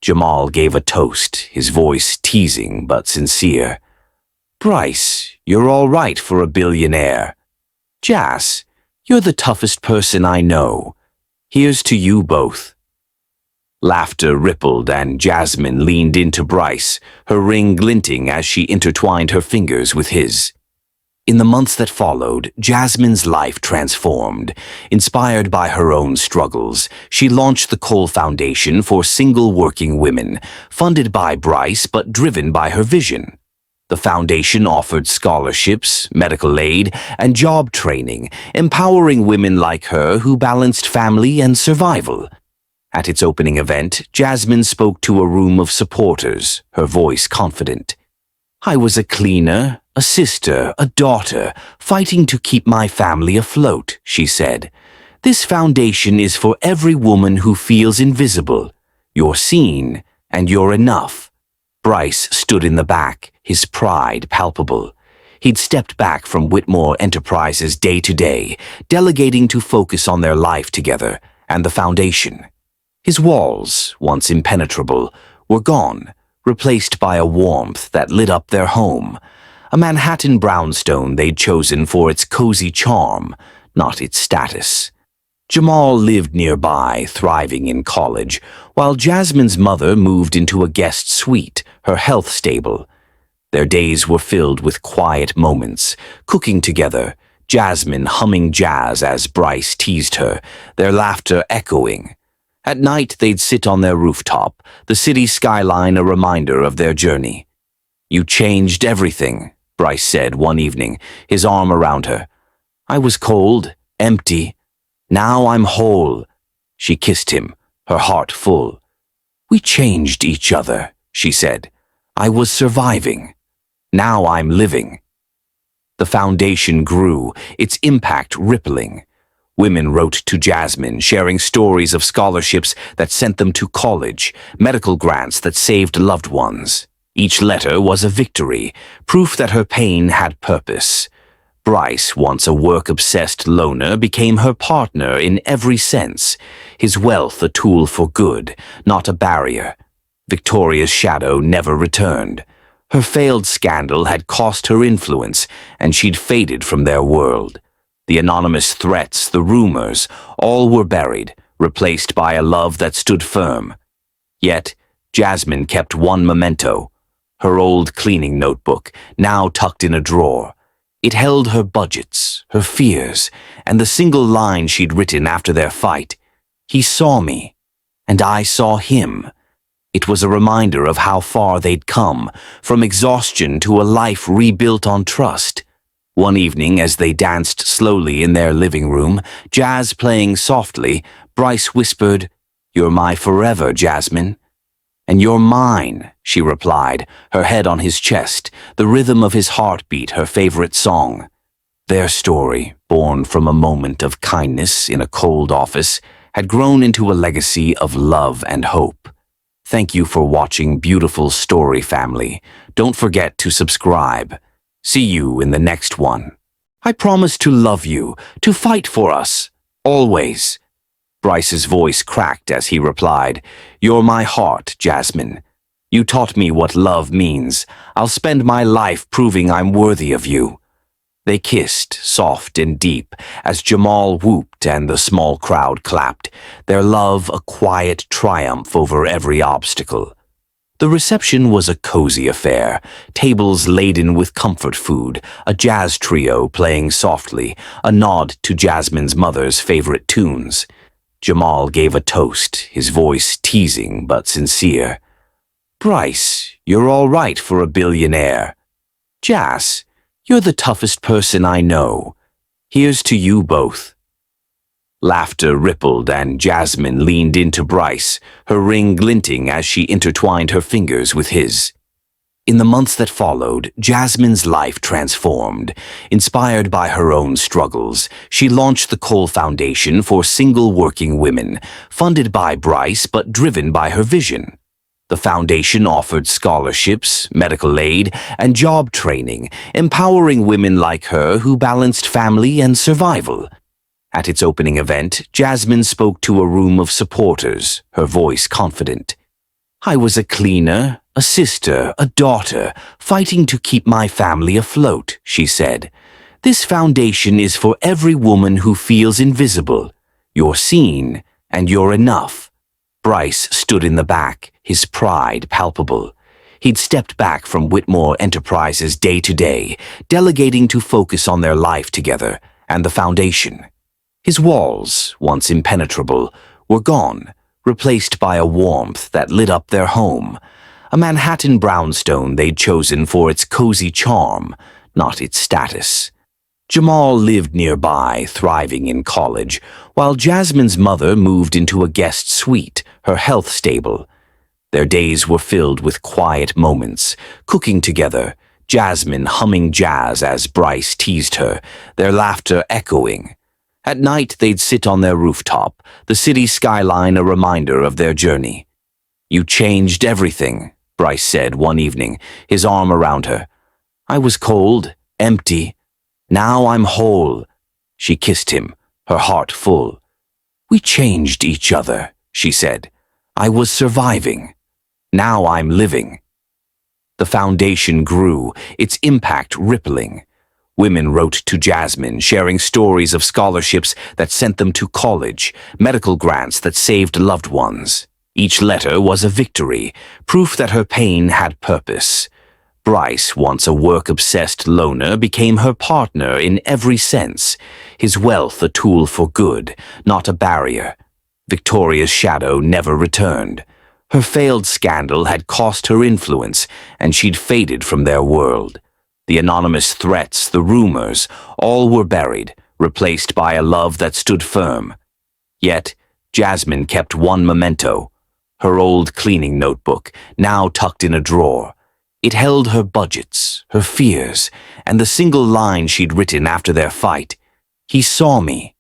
Jamal gave a toast, his voice teasing but sincere. "Bryce, you're all right for a billionaire. Jas, you're the toughest person I know. Here's to you both." Laughter rippled and Jasmine leaned into Bryce, her ring glinting as she intertwined her fingers with his. In the months that followed, Jasmine's life transformed. Inspired by her own struggles, she launched the Cole Foundation for Single Working Women, funded by Bryce but driven by her vision. The foundation offered scholarships, medical aid, and job training, empowering women like her who balanced family and survival. At its opening event, Jasmine spoke to a room of supporters, her voice confident. "I was a cleaner, a sister, a daughter, fighting to keep my family afloat," she said. "This foundation is for every woman who feels invisible. You're seen, and you're enough." Bryce stood in the back, his pride palpable. He'd stepped back from Whitmore Enterprises day to day, delegating to focus on their life together and the foundation. His walls, once impenetrable, were gone, replaced by a warmth that lit up their home, a Manhattan brownstone they'd chosen for its cozy charm, not its status. Jamal lived nearby, thriving in college, while Jasmine's mother moved into a guest suite, her health stable. Their days were filled with quiet moments, cooking together, Jasmine humming jazz as Bryce teased her, their laughter echoing. At night, they'd sit on their rooftop, the city skyline a reminder of their journey. "You changed everything," Bryce said one evening, his arm around her. "I was cold, empty. Now I'm whole." She kissed him, her heart full. "We changed each other," she said. "I was surviving. Now I'm living." The foundation grew, its impact rippling. Women wrote to Jasmine, sharing stories of scholarships that sent them to college, medical grants that saved loved ones. Each letter was a victory, proof that her pain had purpose. Bryce, once a work-obsessed loner, became her partner in every sense, his wealth a tool for good, not a barrier. Victoria's shadow never returned. Her failed scandal had cost her influence, and she'd faded from their world. The anonymous threats, the rumors, all were buried, replaced by a love that stood firm. Yet, Jasmine kept one memento, her old cleaning notebook, now tucked in a drawer. It held her budgets, her fears, and the single line she'd written after their fight. "He saw me, and I saw him." It was a reminder of how far they'd come, from exhaustion to a life rebuilt on trust. One evening, as they danced slowly in their living room, jazz playing softly, Bryce whispered, "You're my forever, Jasmine." "And you're mine," she replied, her head on his chest, the rhythm of his heartbeat her favorite song. Their story, born from a moment of kindness in a cold office, had grown into a legacy of love and hope. Thank you for watching Beautiful Story Family. Don't forget to subscribe. See you in the next one. I promise to love you, to fight for us, always. Bryce's voice cracked as he replied, "You're my heart, Jasmine. You taught me what love means. I'll spend my life proving I'm worthy of you." They kissed, soft and deep, as Jamal whooped and the small crowd clapped, their love a quiet triumph over every obstacle. The reception was a cozy affair, tables laden with comfort food, a jazz trio playing softly, a nod to Jasmine's mother's favorite tunes. Jamal gave a toast, his voice teasing but sincere. "Bryce, you're all right for a billionaire. Jas, you're the toughest person I know. Here's to you both." Laughter rippled and Jasmine leaned into Bryce, her ring glinting as she intertwined her fingers with his. In the months that followed, Jasmine's life transformed. Inspired by her own struggles, she launched the Cole Foundation for Single Working Women, funded by Bryce but driven by her vision. The foundation offered scholarships, medical aid, and job training, empowering women like her who balanced family and survival. At its opening event, Jasmine spoke to a room of supporters, her voice confident. "I was a cleaner, a sister, a daughter, fighting to keep my family afloat," she said. "This foundation is for every woman who feels invisible. You're seen, and you're enough." Bryce stood in the back, his pride palpable. He'd stepped back from Whitmore Enterprises day to day, delegating to focus on their life together and the foundation. His walls, once impenetrable, were gone, replaced by a warmth that lit up their home, a Manhattan brownstone they'd chosen for its cozy charm, not its status. Jamal lived nearby, thriving in college, while Jasmine's mother moved into a guest suite, her health stable. Their days were filled with quiet moments, cooking together, Jasmine humming jazz as Bryce teased her, their laughter echoing. At night, they'd sit on their rooftop, the city skyline a reminder of their journey. "You changed everything," Bryce said one evening, his arm around her. "I was cold, empty. Now I'm whole." She kissed him, her heart full. "We changed each other," she said. "I was surviving. Now I'm living." The foundation grew, its impact rippling. Women wrote to Jasmine, sharing stories of scholarships that sent them to college, medical grants that saved loved ones. Each letter was a victory, proof that her pain had purpose. Bryce, once a work-obsessed loner, became her partner in every sense, his wealth a tool for good, not a barrier. Victoria's shadow never returned. Her failed scandal had cost her influence, and she'd faded from their world. The anonymous threats, the rumors, all were buried, replaced by a love that stood firm. Yet, Jasmine kept one memento, her old cleaning notebook, now tucked in a drawer. It held her budgets, her fears, and the single line she'd written after their fight. "He saw me,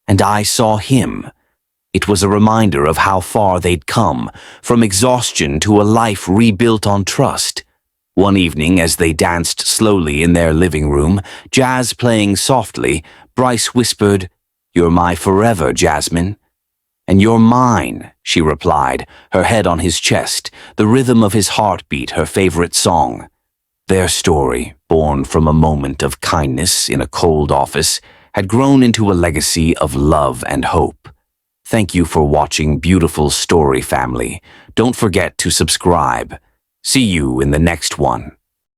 and I saw him." It was a reminder of how far they'd come, from exhaustion to a life rebuilt on trust. One evening, as they danced slowly in their living room, jazz playing softly, Bryce whispered, "You're my forever, Jasmine." "And you're mine," she replied, her head on his chest, the rhythm of his heartbeat her favorite song. Their story, born from a moment of kindness in a cold office, had grown into a legacy of love and hope. Thank you for watching Beautiful Story Family. Don't forget to subscribe. See you in the next one.